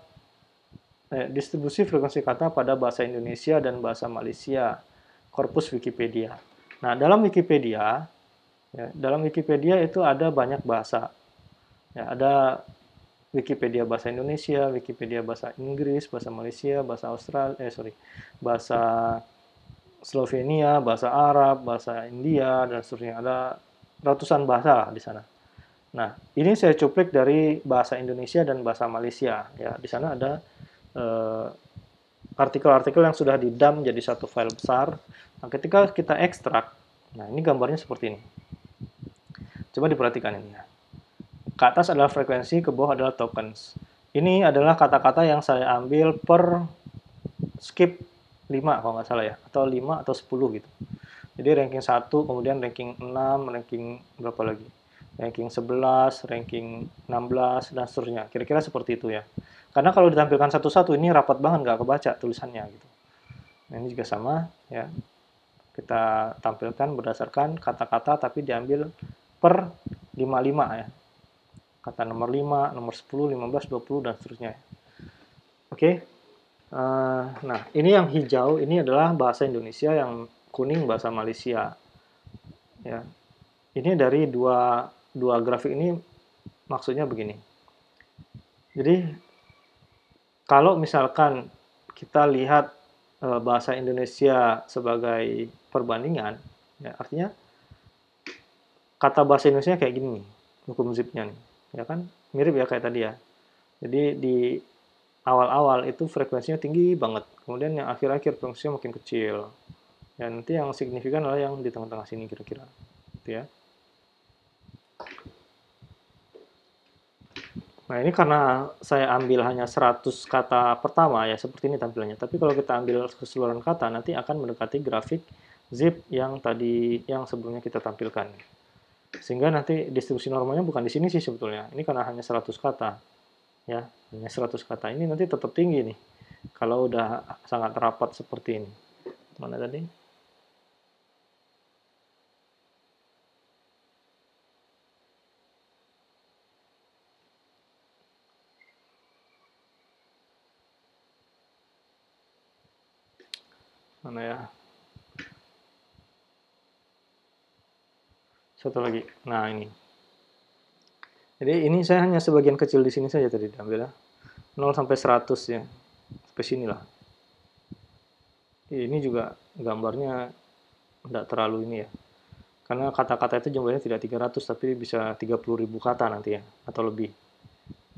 pada bahasa Indonesia dan bahasa Malaysia, korpus Wikipedia. Nah, dalam Wikipedia itu ada banyak bahasa. Ya, ada Wikipedia bahasa Indonesia, Wikipedia bahasa Inggris, bahasa Malaysia, bahasa bahasa Slovenia, bahasa Arab, bahasa India, dan seterusnya. Ada ratusan bahasa lah di sana. Nah, ini saya cuplik dari bahasa Indonesia dan bahasa Malaysia. Ya, di sana ada artikel-artikel yang sudah di-dump jadi satu file besar. Nah, ketika kita ekstrak, nah ini gambarnya seperti ini. Coba diperhatikan ini ya. Ke atas adalah frekuensi, ke bawah adalah tokens. Ini adalah kata-kata yang saya ambil per skip 5 kalau nggak salah ya, atau 5 atau 10 gitu. Jadi ranking 1, kemudian ranking 6, ranking berapa lagi? Ranking 11, ranking 16, dan seterusnya. Kira-kira seperti itu ya. Karena kalau ditampilkan satu-satu, ini rapat banget, nggak kebaca tulisannya. Gitu. Nah, ini juga sama. Ya. Kita tampilkan berdasarkan kata-kata, tapi diambil per 55 ya. Kata nomor 5, nomor 10, 15, 20, dan seterusnya. Oke. Nah, ini yang hijau ini adalah bahasa Indonesia, yang kuning bahasa Malaysia. Ya, ini dari dua grafik ini maksudnya begini. Jadi kalau misalkan kita lihat bahasa Indonesia sebagai perbandingan, ya, artinya kata bahasa Indonesia kayak gini nih, hukum zipnya nih, ya kan mirip ya kayak tadi ya. Jadi di awal-awal itu frekuensinya tinggi banget, kemudian yang akhir-akhir frekuensinya makin kecil. Ya, nanti yang signifikan adalah yang di tengah-tengah sini kira-kira, gitu ya. Nah, ini karena saya ambil hanya 100 kata pertama ya, seperti ini tampilannya. Tapi kalau kita ambil keseluruhan kata, nanti akan mendekati grafik zip yang tadi, yang sebelumnya kita tampilkan. Sehingga nanti distribusi normalnya bukan di sini sih sebetulnya. Ini karena hanya 100 kata. Ya, hanya 100 kata. Ini nanti tetap tinggi nih, kalau udah sangat rapat seperti ini. Mana tadi? Mana ya? Satu lagi. Nah, ini. Jadi ini saya hanya sebagian kecil di sini saja tadi diambil ya. 0 sampai 100 ya. Sampai sini lah. Ini juga gambarnya tidak terlalu ini ya. Karena kata-kata itu jumlahnya tidak 300 tapi bisa 30.000 kata nanti ya, atau lebih.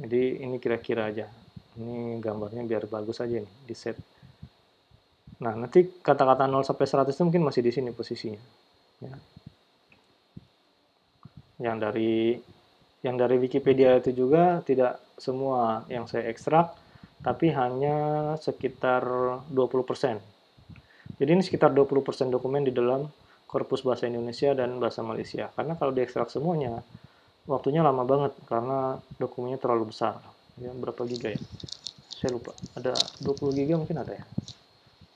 Jadi ini kira-kira aja. Ini gambarnya biar bagus aja nih di set. Nah, nanti kata-kata 0 sampai 100 itu mungkin masih di sini posisinya. Ya. Yang dari Wikipedia itu juga tidak semua yang saya ekstrak, tapi hanya sekitar 20%. Jadi ini sekitar 20% dokumen di dalam korpus bahasa Indonesia dan bahasa Malaysia. Karena kalau diekstrak semuanya, waktunya lama banget karena dokumennya terlalu besar. Ya, berapa giga ya? Saya lupa. Ada 20 giga mungkin ada ya.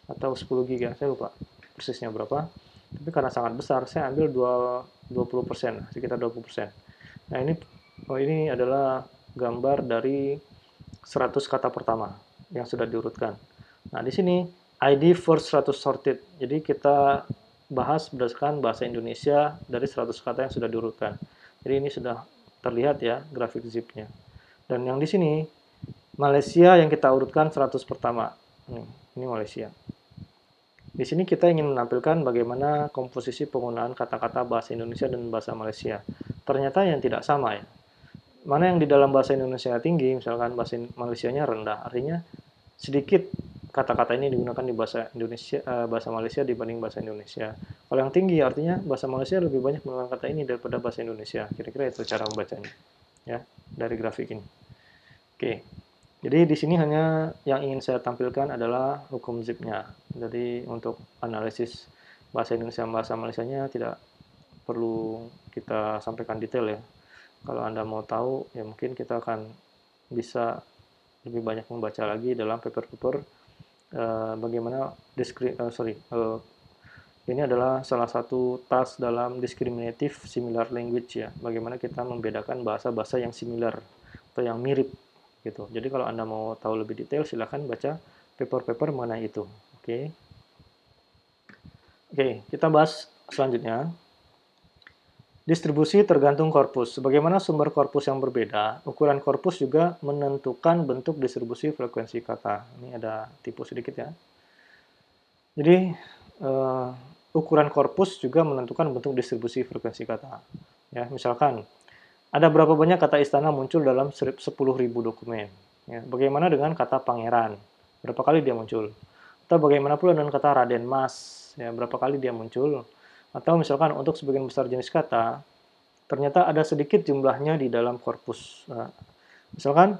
Atau 10 giga, saya lupa persisnya berapa. Tapi karena sangat besar, saya ambil 20%, sekitar 20%. Nah, ini adalah gambar dari 100 kata pertama yang sudah diurutkan. Nah, di sini ID first 100 sorted. Jadi kita bahas berdasarkan bahasa Indonesia dari 100 kata yang sudah diurutkan. Jadi ini sudah terlihat ya grafik zipnya. Dan yang di sini Malaysia yang kita urutkan 100 pertama. Ini Malaysia. Di sini kita ingin menampilkan bagaimana komposisi penggunaan kata-kata bahasa Indonesia dan bahasa Malaysia. Ternyata yang tidak sama ya. Mana yang di dalam bahasa Indonesia tinggi, misalkan bahasa Malaysianya rendah, artinya sedikit kata-kata ini digunakan di bahasa Indonesia, bahasa Malaysia dibanding bahasa Indonesia. Kalau yang tinggi artinya bahasa Malaysia lebih banyak menggunakan kata ini daripada bahasa Indonesia. Kira-kira itu cara membacanya, ya, dari grafik ini. Oke, jadi di sini hanya yang ingin saya tampilkan adalah hukum zipnya. Jadi untuk analisis bahasa Indonesia dan bahasa Malaysianya tidak perlu kita sampaikan detail ya. Kalau Anda mau tahu, ya mungkin kita akan bisa lebih banyak membaca lagi dalam paper-paper bagaimana ini adalah salah satu task dalam discriminative similar language ya. Bagaimana kita membedakan bahasa-bahasa yang similar atau yang mirip gitu. Jadi kalau Anda mau tahu lebih detail, silakan baca paper-paper mengenai itu. Oke. Oke, kita bahas selanjutnya. Distribusi tergantung korpus. Sebagaimana sumber korpus yang berbeda, ukuran korpus juga menentukan bentuk distribusi frekuensi kata. Ini ada tipu sedikit ya. Jadi, ukuran korpus juga menentukan bentuk distribusi frekuensi kata. Ya, misalkan, ada berapa banyak kata istana muncul dalam 10.000 dokumen. Ya, bagaimana dengan kata pangeran? Berapa kali dia muncul? Atau bagaimana pula dengan kata Raden Mas? Ya, berapa kali dia muncul? Atau misalkan untuk sebagian besar jenis kata, ternyata ada sedikit jumlahnya di dalam korpus. Misalkan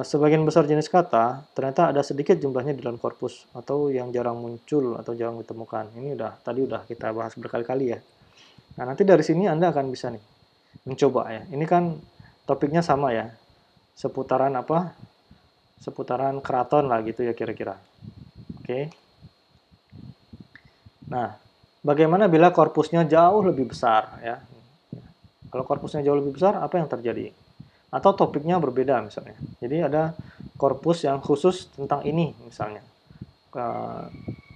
sebagian besar jenis kata, ternyata ada sedikit jumlahnya di dalam korpus, atau yang jarang muncul atau jarang ditemukan. Ini tadi udah kita bahas berkali-kali ya. Nah, nanti dari sini Anda akan bisa nih mencoba ya. Ini kan topiknya sama ya. Seputaran apa? Seputaran keraton lah gitu ya kira-kira. Oke. Nah, bagaimana bila korpusnya jauh lebih besar ya? Kalau korpusnya jauh lebih besar, apa yang terjadi? Atau topiknya berbeda misalnya. Jadi ada korpus yang khusus tentang ini misalnya.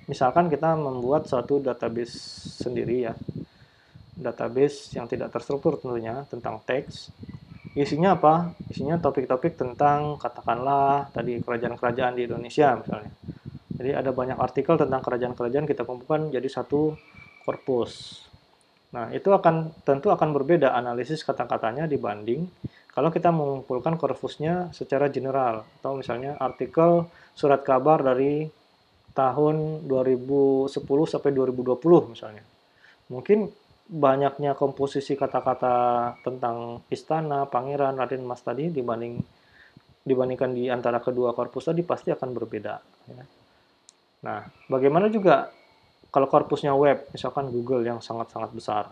Misalkan kita membuat suatu database sendiri ya, database yang tidak terstruktur tentunya tentang teks. Isinya apa? Isinya topik-topik tentang katakanlah tadi kerajaan-kerajaan di Indonesia misalnya. Jadi ada banyak artikel tentang kerajaan-kerajaan kita kumpulkan jadi satu korpus. Nah, itu tentu akan berbeda analisis kata-katanya dibanding kalau kita mengumpulkan korpusnya secara general atau misalnya artikel surat kabar dari tahun 2010 sampai 2020 misalnya. Mungkin banyaknya komposisi kata-kata tentang istana, pangeran, Raden Mas tadi dibandingkan di antara kedua korpus tadi pasti akan berbeda. Ya. Nah, bagaimana juga kalau korpusnya web, misalkan Google yang sangat-sangat besar.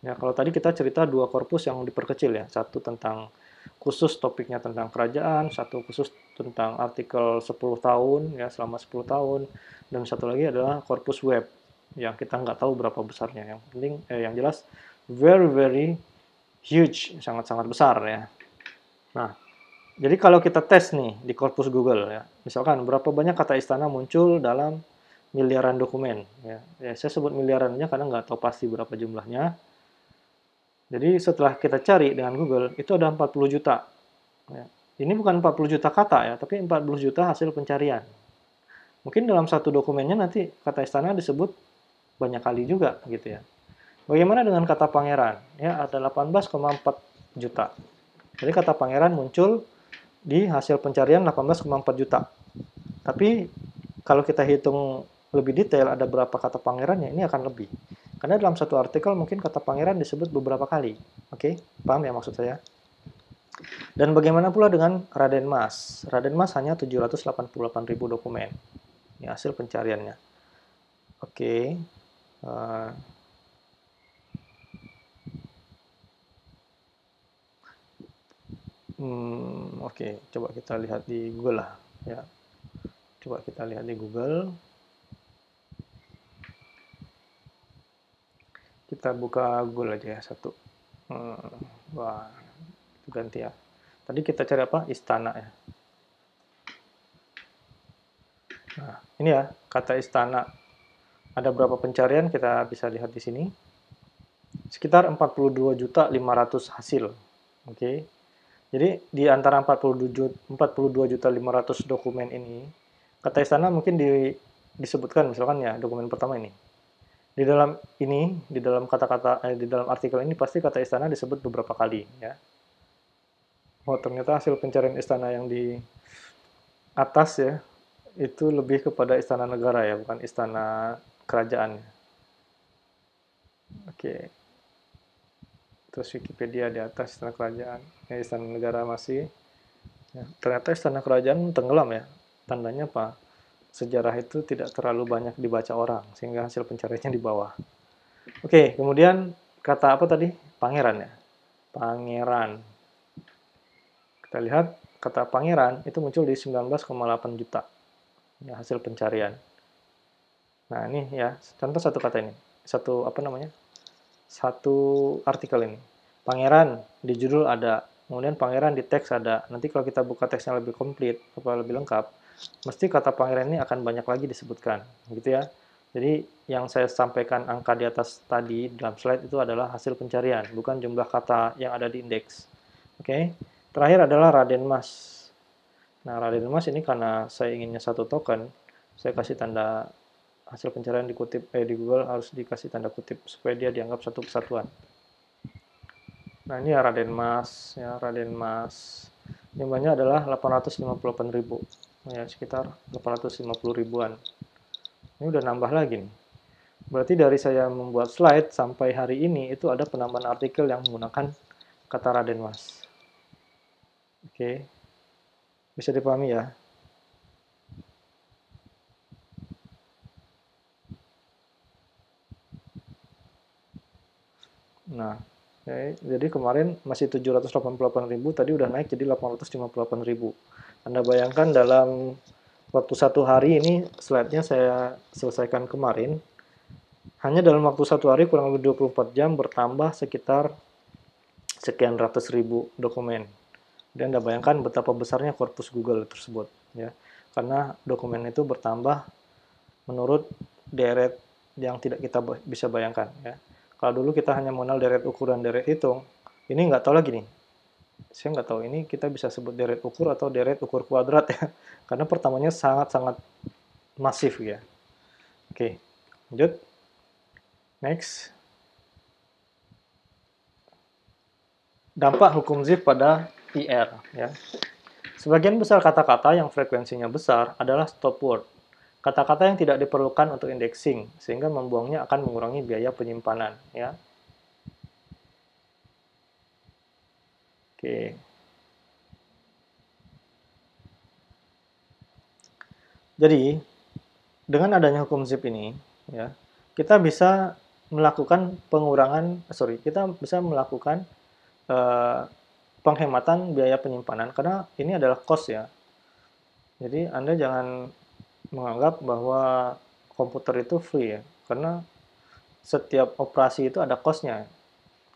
Ya, kalau tadi kita cerita dua korpus yang diperkecil ya, satu tentang khusus topiknya tentang kerajaan, satu khusus tentang artikel 10 tahun, ya selama 10 tahun, dan satu lagi adalah korpus web, yang kita nggak tahu berapa besarnya. Yang penting, yang jelas, very, very huge, sangat-sangat besar ya. Nah, jadi kalau kita tes nih di korpus Google ya, misalkan berapa banyak kata istana muncul dalam miliaran dokumen. Ya, saya sebut miliarannya karena nggak tahu pasti berapa jumlahnya. Jadi setelah kita cari dengan Google, itu ada 40 juta. Ya. Ini bukan 40 juta kata ya, tapi 40 juta hasil pencarian. Mungkin dalam satu dokumennya nanti kata istana disebut banyak kali juga gitu ya. Bagaimana dengan kata pangeran? Ya, ada 18,4 juta. Jadi kata pangeran muncul di hasil pencarian 18,4 juta. Tapi kalau kita hitung lebih detail ada berapa kata pangerannya, ini akan lebih. Karena dalam satu artikel mungkin kata pangeran disebut beberapa kali. Oke, paham ya maksud saya? Dan bagaimana pula dengan Raden Mas? Raden Mas hanya 788.000 dokumen. Ini hasil pencariannya. Oke. Oke, coba kita lihat di Google lah. Ya. Coba kita lihat di Google. Kita buka Google aja ya satu. Wah, itu ganti ya. Tadi kita cari apa? Istana ya. Nah, ini ya kata istana. Ada berapa pencarian kita bisa lihat di sini. Sekitar 42.500.000 hasil. Oke. Jadi di antara 42.500.000 dokumen ini, kata istana mungkin disebutkan misalkan ya dokumen pertama ini. Di dalam kata-kata di dalam artikel ini pasti kata istana disebut beberapa kali ya. Oh, ternyata hasil pencarian istana yang di atas ya itu lebih kepada istana negara ya, bukan istana kerajaan. Oke. Terus Wikipedia di atas istana kerajaan, istana negara masih. Ya, ternyata istana kerajaan tenggelam ya. Tandanya apa? Sejarah itu tidak terlalu banyak dibaca orang, sehingga hasil pencariannya di bawah. Oke, kemudian kata apa tadi? Pangeran ya. Pangeran. Kita lihat kata pangeran itu muncul di 19,8 juta. Ya, hasil pencarian. Nah, ini ya, contoh satu kata ini. Satu artikel ini. Pangeran di judul ada, kemudian pangeran di teks ada. Nanti kalau kita buka teksnya lebih komplit, lebih lengkap, mesti kata pangeran ini akan banyak lagi disebutkan, gitu ya. Jadi yang saya sampaikan angka di atas tadi dalam slide itu adalah hasil pencarian, bukan jumlah kata yang ada di indeks. Oke. Terakhir adalah Raden Mas. Nah, Raden Mas ini karena saya inginnya satu token, saya kasih tanda hasil pencarian dikutip di Google harus dikasih tanda kutip supaya dia dianggap satu kesatuan. Nah, ini ya Raden Mas, ya Raden Mas. Jumlahnya adalah 858.000. Ya, sekitar 850 ribuan. Ini udah nambah lagi nih. Berarti dari saya membuat slide sampai hari ini itu ada penambahan artikel yang menggunakan kata Raden Mas. Oke. Bisa dipahami ya? Nah, jadi kemarin masih 788.000, tadi udah naik jadi 858.000. Anda bayangkan dalam waktu satu hari ini, slide-nya saya selesaikan kemarin, hanya dalam waktu satu hari kurang lebih 24 jam bertambah sekitar sekian ratus ribu dokumen. Dan Anda bayangkan betapa besarnya korpus Google tersebut, ya. Karena dokumen itu bertambah menurut deret yang tidak kita bisa bayangkan, ya. Kalau dulu kita hanya mengenal deret ukur dan deret hitung, ini nggak tahu lagi nih. Saya nggak tahu ini kita bisa sebut deret ukur atau deret ukur kuadrat ya, karena pertamanya sangat-sangat masif ya. Oke, lanjut. Next. Dampak hukum Zipf pada IR ya. Sebagian besar kata-kata yang frekuensinya besar adalah stop word. Kata-kata yang tidak diperlukan untuk indexing, sehingga membuangnya akan mengurangi biaya penyimpanan ya. Oke. Jadi, dengan adanya hukum Zipf ini ya, kita bisa melakukan kita bisa melakukan penghematan biaya penyimpanan karena ini adalah cost ya. Jadi Anda jangan menganggap bahwa komputer itu free ya, karena setiap operasi itu ada cost-nya.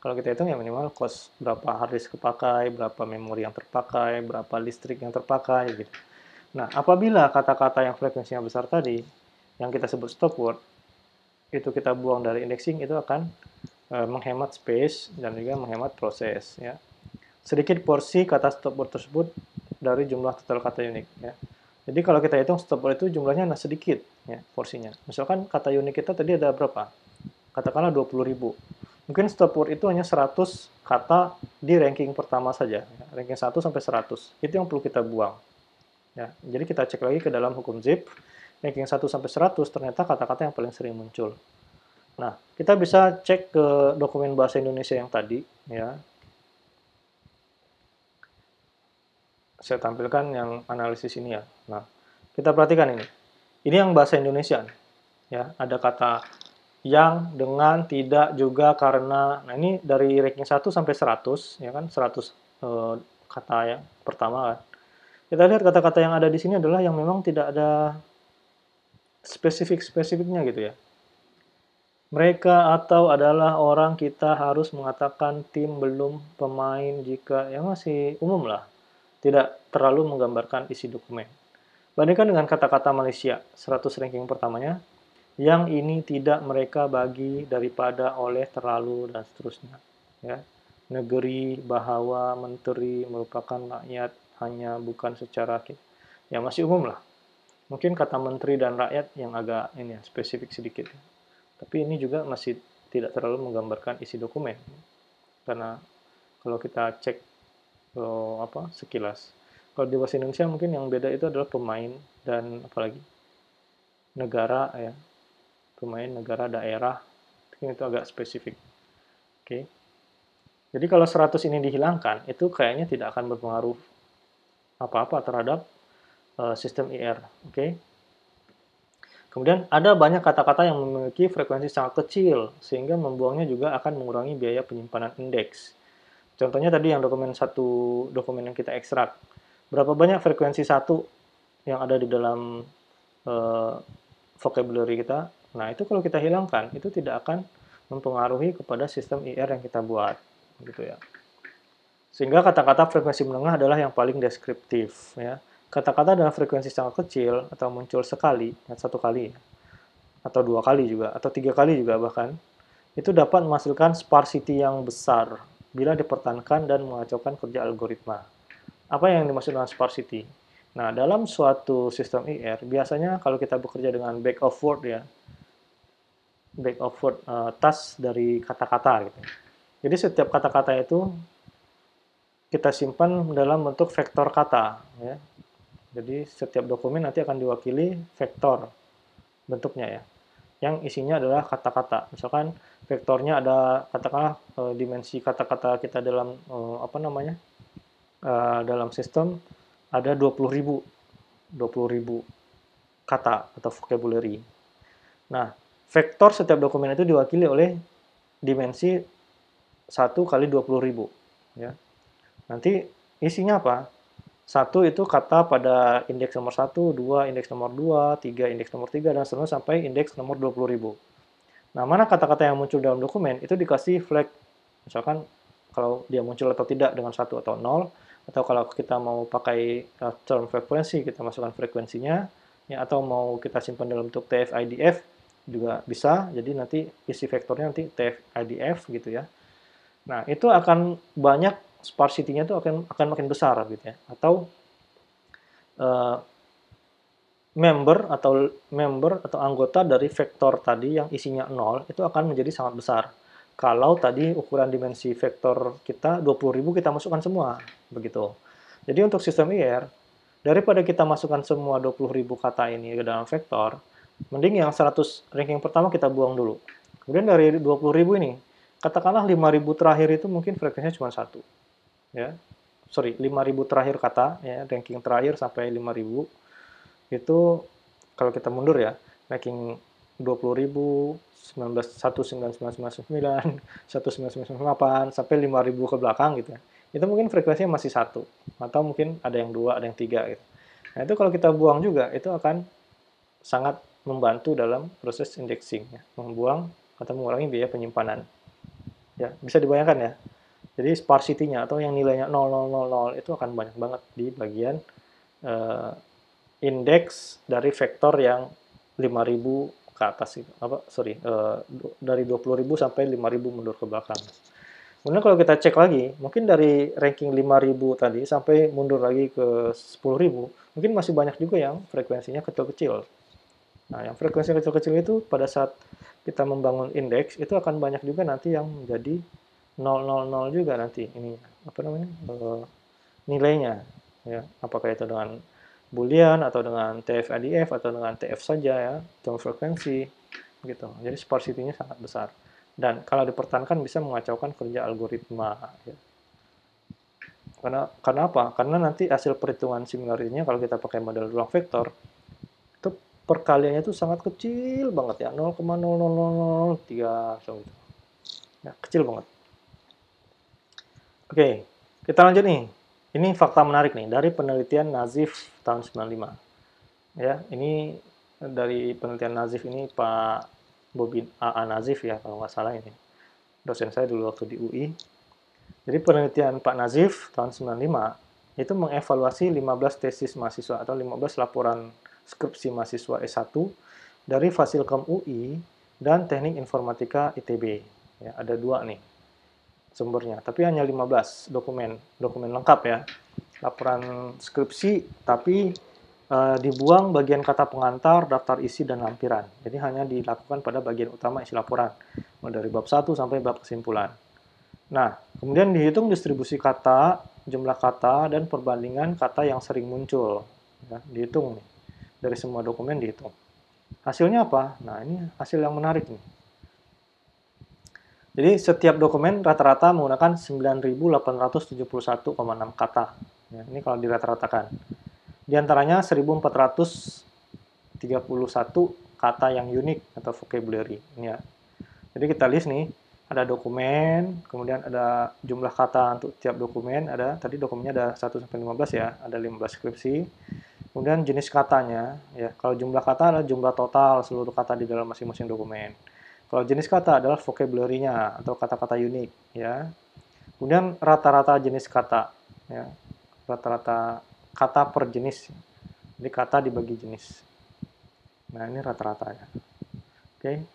Kalau kita hitung ya minimal cost berapa hard disk kepakai, berapa memori yang terpakai, berapa listrik yang terpakai gitu. Nah, apabila kata-kata yang frekuensinya besar tadi, yang kita sebut stop word, itu kita buang dari indexing, itu akan menghemat space dan juga menghemat proses ya. Sedikit porsi kata stop word tersebut dari jumlah total kata unik ya. Jadi kalau kita hitung stop word itu jumlahnya sedikit ya porsinya. Misalkan kata unik kita tadi ada berapa? Katakanlah 20.000. Mungkin stop word itu hanya 100 kata di ranking pertama saja, ya. Ranking 1 sampai 100. Itu yang perlu kita buang. Ya, jadi kita cek lagi ke dalam hukum Zipf, ranking 1 sampai 100 ternyata kata-kata yang paling sering muncul. Nah, kita bisa cek ke dokumen bahasa Indonesia yang tadi ya. Saya tampilkan yang analisis ini ya. Nah, kita perhatikan ini. Ini yang bahasa Indonesia. Ya, ada kata yang, dengan, tidak, juga, karena. Nah, ini dari ranking 1 sampai 100, ya kan? 100 kata yang pertama kan. Kita lihat kata-kata yang ada di sini adalah yang memang tidak ada spesifik-spesifiknya gitu ya. Mereka atau adalah orang, kita harus mengatakan tim, belum, pemain, jika, yang masih umum lah. Tidak terlalu menggambarkan isi dokumen. Bandingkan dengan kata-kata Malaysia, 100 ranking pertamanya, yang ini tidak mereka bagi, daripada, oleh, terlalu, dan seterusnya. Ya. Negeri, bahawa, menteri, merupakan rakyat, hanya, bukan, secara, ya masih umum lah. Mungkin kata menteri dan rakyat yang agak ini ya, spesifik sedikit. Tapi ini juga masih tidak terlalu menggambarkan isi dokumen. Karena kalau kita cek sekilas. Kalau di bahasa Indonesia mungkin yang beda itu adalah pemain dan apalagi negara ya. Pemain, negara, daerah. Mungkin itu agak spesifik. Oke. Jadi kalau 100 ini dihilangkan, itu kayaknya tidak akan berpengaruh apa-apa terhadap sistem IR. Oke. Kemudian ada banyak kata-kata yang memiliki frekuensi sangat kecil, sehingga membuangnya juga akan mengurangi biaya penyimpanan indeks. Contohnya tadi yang dokumen yang kita ekstrak. Berapa banyak frekuensi satu yang ada di dalam vocabulary kita. Nah, itu kalau kita hilangkan, itu tidak akan mempengaruhi kepada sistem IR yang kita buat. Gitu ya. Sehingga kata-kata frekuensi menengah adalah yang paling deskriptif. Ya. Kata-kata dengan frekuensi sangat kecil atau muncul sekali, satu kali, atau dua kali juga, atau tiga kali juga bahkan, itu dapat menghasilkan sparsity yang besar bila dipertahankan dan mengacaukan kerja algoritma. Apa yang dimaksud dengan sparsity? Nah, dalam suatu sistem IR, biasanya kalau kita bekerja dengan back of word ya, back of word task dari kata-kata gitu. Jadi setiap kata-kata itu kita simpan dalam bentuk vektor kata ya. Jadi setiap dokumen nanti akan diwakili vektor bentuknya ya. Yang isinya adalah kata-kata. Misalkan vektornya ada katakanlah dimensi kata-kata kita dalam dalam sistem ada 20.000 kata atau vocabulary. Nah, vektor setiap dokumen itu diwakili oleh dimensi 1 kali 20.000 ya. Nanti isinya apa? 1 itu kata pada indeks nomor 1, 2 indeks nomor 2, 3 indeks nomor 3, dan seterusnya sampai indeks nomor 20.000. Nah, mana kata-kata yang muncul dalam dokumen, itu dikasih flag. Misalkan, kalau dia muncul atau tidak dengan 1 atau 0, atau kalau kita mau pakai term frekuensi, kita masukkan frekuensinya, ya, atau mau kita simpan dalam bentuk TF-IDF juga bisa. Jadi nanti isi vektornya nanti TF-IDF gitu ya. Nah, itu akan banyak, sparsity-nya itu akan makin besar gitu ya. Atau member atau anggota dari vektor tadi yang isinya 0 itu akan menjadi sangat besar. Kalau tadi ukuran dimensi vektor kita 20.000 kita masukkan semua, begitu. Jadi untuk sistem IR, daripada kita masukkan semua 20.000 kata ini ke dalam vektor, mending yang 100 ranking pertama kita buang dulu. Kemudian dari 20.000 ini, katakanlah 5.000 terakhir itu mungkin frekuensinya cuma 1. Ya. Sorry, 5.000 terakhir kata, ya, ranking terakhir sampai 5.000, itu kalau kita mundur ya, ranking 20.000, 199999, 1998 sampai 5.000 ke belakang gitu ya. Itu mungkin frekuensinya masih 1 atau mungkin ada yang 2, ada yang 3 gitu. Nah, itu kalau kita buang juga itu akan sangat membantu dalam proses indexing ya, membuang atau mengurangi biaya penyimpanan. Ya, bisa dibayangkan ya. Jadi sparsity-nya atau yang nilainya 0000 itu akan banyak banget di bagian indeks dari vektor yang 5.000 ke atas itu. Dari 20.000 sampai 5.000 mundur ke belakang. Kemudian kalau kita cek lagi, mungkin dari ranking 5.000 tadi sampai mundur lagi ke 10.000, mungkin masih banyak juga yang frekuensinya kecil-kecil. Nah, yang frekuensi kecil-kecil itu pada saat kita membangun indeks itu akan banyak juga nanti yang menjadi 000 juga nanti ini nilainya ya, apakah itu dengan Boolean atau dengan TF-IDF atau dengan TF saja ya, term frekuensi gitu. Jadi sparsity-nya sangat besar. Dan kalau dipertahankan bisa mengacaukan kerja algoritma ya. Karena apa? Karena nanti hasil perhitungan similarity-nya kalau kita pakai model ruang vektor itu perkaliannya itu sangat kecil banget ya, 0,00003 gitu. Ya, kecil banget. Oke, kita lanjut nih. Ini fakta menarik nih dari penelitian Nazif tahun 95. Ya, ini dari penelitian Nazif ini Pak Bobi A.A. Nazif ya kalau nggak salah ini. Dosen saya dulu waktu di UI. Jadi penelitian Pak Nazif tahun 95 itu mengevaluasi 15 tesis mahasiswa atau 15 laporan skripsi mahasiswa S1 dari Fasilkom UI dan Teknik Informatika ITB. Ya, ada 2 nih sumbernya, tapi hanya 15 dokumen lengkap ya. Laporan skripsi, tapi dibuang bagian kata pengantar, daftar isi, dan lampiran. Jadi hanya dilakukan pada bagian utama isi laporan, mulai dari bab 1 sampai bab kesimpulan. Nah, kemudian dihitung distribusi kata, jumlah kata, dan perbandingan kata yang sering muncul. Ya, dihitung nih. Dari semua dokumen dihitung. Hasilnya apa? Nah, ini hasil yang menarik nih. Jadi setiap dokumen rata-rata menggunakan 9.871,6 kata. Ya, ini kalau dirata-ratakan. Di antaranya 1.431 kata yang unik atau vocabulary. Ini ya. Jadi kita list nih, ada dokumen, kemudian ada jumlah kata untuk tiap dokumen, ada tadi dokumennya ada 1 sampai 15 ya, ada 15 skripsi. Kemudian jenis katanya, ya. Kalau jumlah kata adalah jumlah total seluruh kata di dalam masing-masing dokumen. Kalau jenis kata adalah vocabulary-nya atau kata-kata unik, ya. Kemudian rata-rata jenis kata, ya. Rata-rata kata per jenis. Jadi kata dibagi jenis. Nah, ini rata-rata ya. Oke.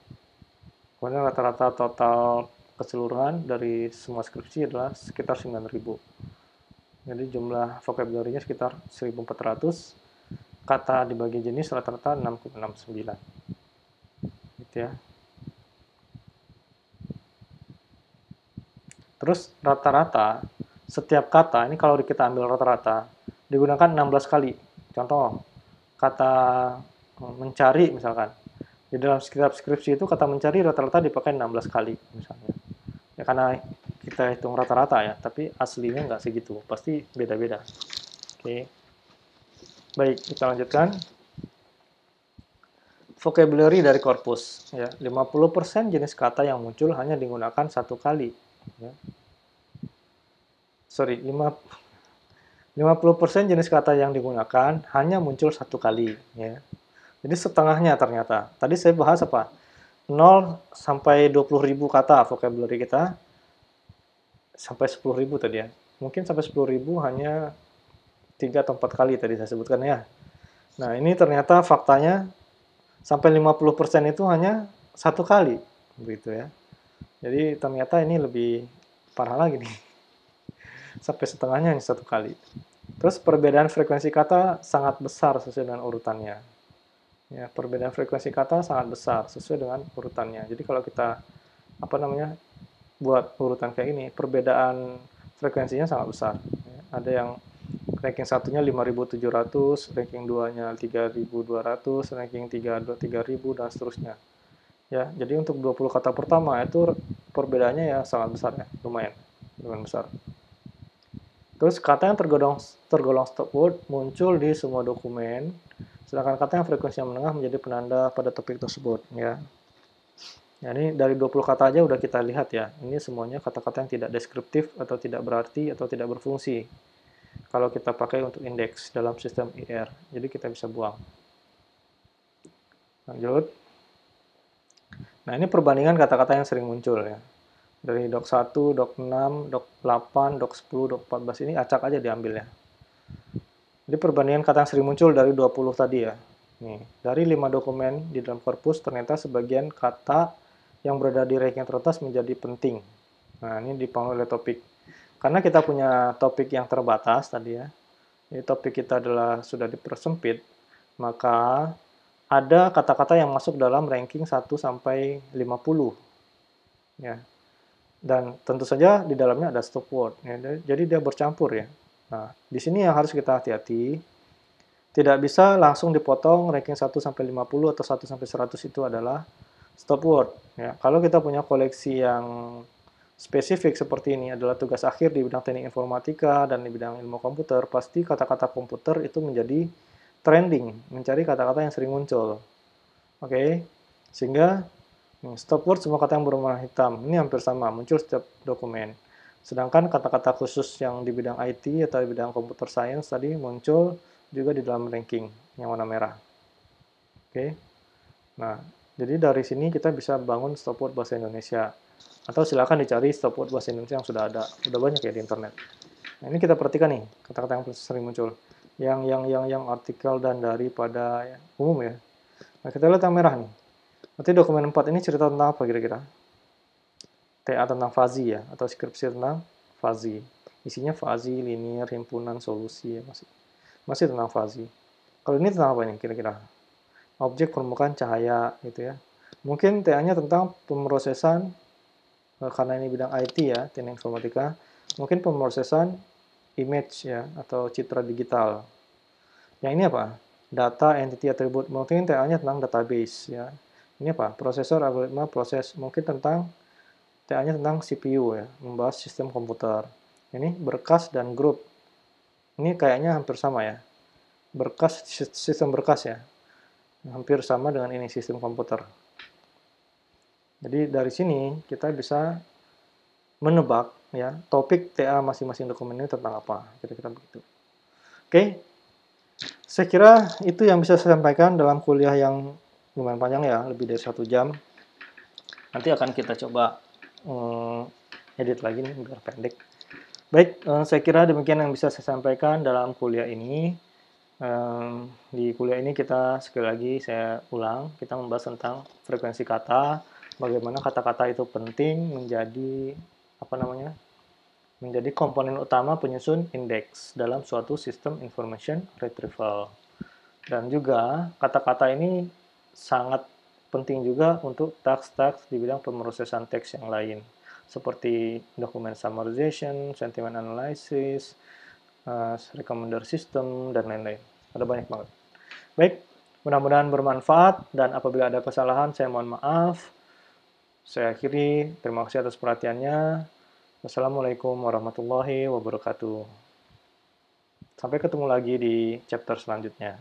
Kemudian rata-rata total keseluruhan dari semua skripsi adalah sekitar 9.000. Jadi jumlah vocabulary-nya sekitar 1.400. Kata dibagi jenis rata-rata 6,69. Gitu ya. Terus rata-rata, setiap kata, ini kalau kita ambil rata-rata, digunakan 16 kali. Contoh, kata mencari misalkan. Di dalam setiap skripsi itu kata mencari rata-rata dipakai 16 kali misalnya. Ya karena kita hitung rata-rata ya, tapi aslinya nggak segitu. Pasti beda-beda. Oke. Baik, kita lanjutkan. Vocabulary dari korpus. Ya, 50% jenis kata yang muncul hanya digunakan 1 kali. Ya. Sorry, 50% jenis kata yang digunakan hanya muncul 1 kali. Ya. Jadi setengahnya ternyata. Tadi saya bahas apa? 0 sampai 20.000 kata vocabulary kita. Sampai 10.000 tadi ya. mungkin sampai 10.000 hanya 3 atau 4 kali tadi saya sebutkan ya. Nah, ini ternyata faktanya sampai 50% itu hanya 1 kali, begitu ya. Jadi ternyata ini lebih parah lagi nih, sampai setengahnya hanya 1 kali. Terus perbedaan frekuensi kata sangat besar sesuai dengan urutannya. Ya, perbedaan frekuensi kata sangat besar sesuai dengan urutannya. Jadi kalau kita buat urutan kayak ini, perbedaan frekuensinya sangat besar. Ya, ada yang ranking satunya 5.700, ranking 2-nya 3.200, ranking 3 3.000 dan seterusnya. Ya, jadi untuk 20 kata pertama itu perbedaannya ya sangat besar ya, lumayan besar. Terus kata yang tergolong stop word muncul di semua dokumen, sedangkan kata yang frekuensinya menengah menjadi penanda pada topik tersebut ya. Ya, ini dari 20 kata aja udah kita lihat ya. Ini semuanya kata-kata yang tidak deskriptif atau tidak berarti atau tidak berfungsi. Kalau kita pakai untuk indeks dalam sistem IR. Jadi kita bisa buang. Lanjut. Nah, ini perbandingan kata-kata yang sering muncul ya. Dari doc 1, doc 6, doc 8, doc 10, doc 14 ini acak aja diambil ya. Jadi perbandingan kata yang sering muncul dari 20 tadi ya. Nih, dari 5 dokumen di dalam korpus ternyata sebagian kata yang berada di ranking teratas menjadi penting. Nah, ini dipengaruhi oleh topik. Karena kita punya topik yang terbatas tadi ya. Ini topik kita adalah sudah dipersempit, maka ada kata-kata yang masuk dalam ranking 1 sampai 50. Ya. Dan tentu saja di dalamnya ada stop word. Ya. Jadi dia bercampur ya. Nah, di sini yang harus kita hati-hati. Tidak bisa langsung dipotong ranking 1 sampai 50 atau 1 sampai 100 itu adalah stop word. Ya. Kalau kita punya koleksi yang spesifik seperti ini adalah tugas akhir di bidang teknik informatika dan di bidang ilmu komputer, pasti kata-kata komputer itu menjadi trending, mencari kata-kata yang sering muncul. Oke, sehingga stop word semua kata yang berwarna hitam, ini hampir sama, muncul setiap dokumen. Sedangkan kata-kata khusus yang di bidang IT atau di bidang computer science tadi muncul juga di dalam ranking yang warna merah. Oke, nah jadi dari sini kita bisa bangun stop word bahasa Indonesia. Atau silakan dicari stop word bahasa Indonesia yang sudah ada. Udah banyak ya di internet. Nah, ini kita perhatikan nih, kata-kata yang sering muncul. Yang artikel dan daripada ya, umum ya. Nah, kita lihat yang merah nih. Berarti dokumen 4 ini cerita tentang apa kira-kira? TA tentang fuzzy ya, atau skripsi tentang fuzzy. Isinya fuzzy, linear, himpunan, solusi ya, masih tentang fuzzy. Kalau ini tentang apa nih kira-kira? Objek permukaan cahaya gitu ya. Mungkin TA-nya tentang pemrosesan, karena ini bidang IT ya, teknik informatika, mungkin pemrosesan image ya, atau citra digital. Yang ini apa? Data, entity, attribute. Mungkin TA-nya tentang database ya. Ini apa? Prosesor, algoritma, proses. Mungkin tentang TA-nya tentang CPU ya, membahas sistem komputer. Ini berkas dan grup. Ini kayaknya hampir sama ya. Berkas, sistem berkas ya. Hampir sama dengan ini, sistem komputer. Jadi dari sini kita bisa menebak ya topik TA masing-masing dokumen ini tentang apa. Kira-kira begitu. Oke. Saya kira itu yang bisa saya sampaikan dalam kuliah yang lumayan panjang ya, lebih dari 1 jam. Nanti akan kita coba edit lagi nih biar pendek. Baik, saya kira demikian yang bisa saya sampaikan dalam kuliah ini. Di kuliah ini kita sekali lagi saya ulang, kita membahas tentang frekuensi kata, bagaimana kata-kata itu penting menjadi menjadi komponen utama penyusun indeks dalam suatu sistem information retrieval. Dan juga kata-kata ini sangat penting juga untuk task-task di bidang pemrosesan teks yang lain, seperti document summarization, sentiment analysis, recommender system, dan lain-lain. Ada banyak banget. Baik, mudah-mudahan bermanfaat, dan apabila ada kesalahan saya mohon maaf. Saya akhiri, terima kasih atas perhatiannya. Wassalamualaikum warahmatullahi wabarakatuh. Sampai ketemu lagi di chapter selanjutnya.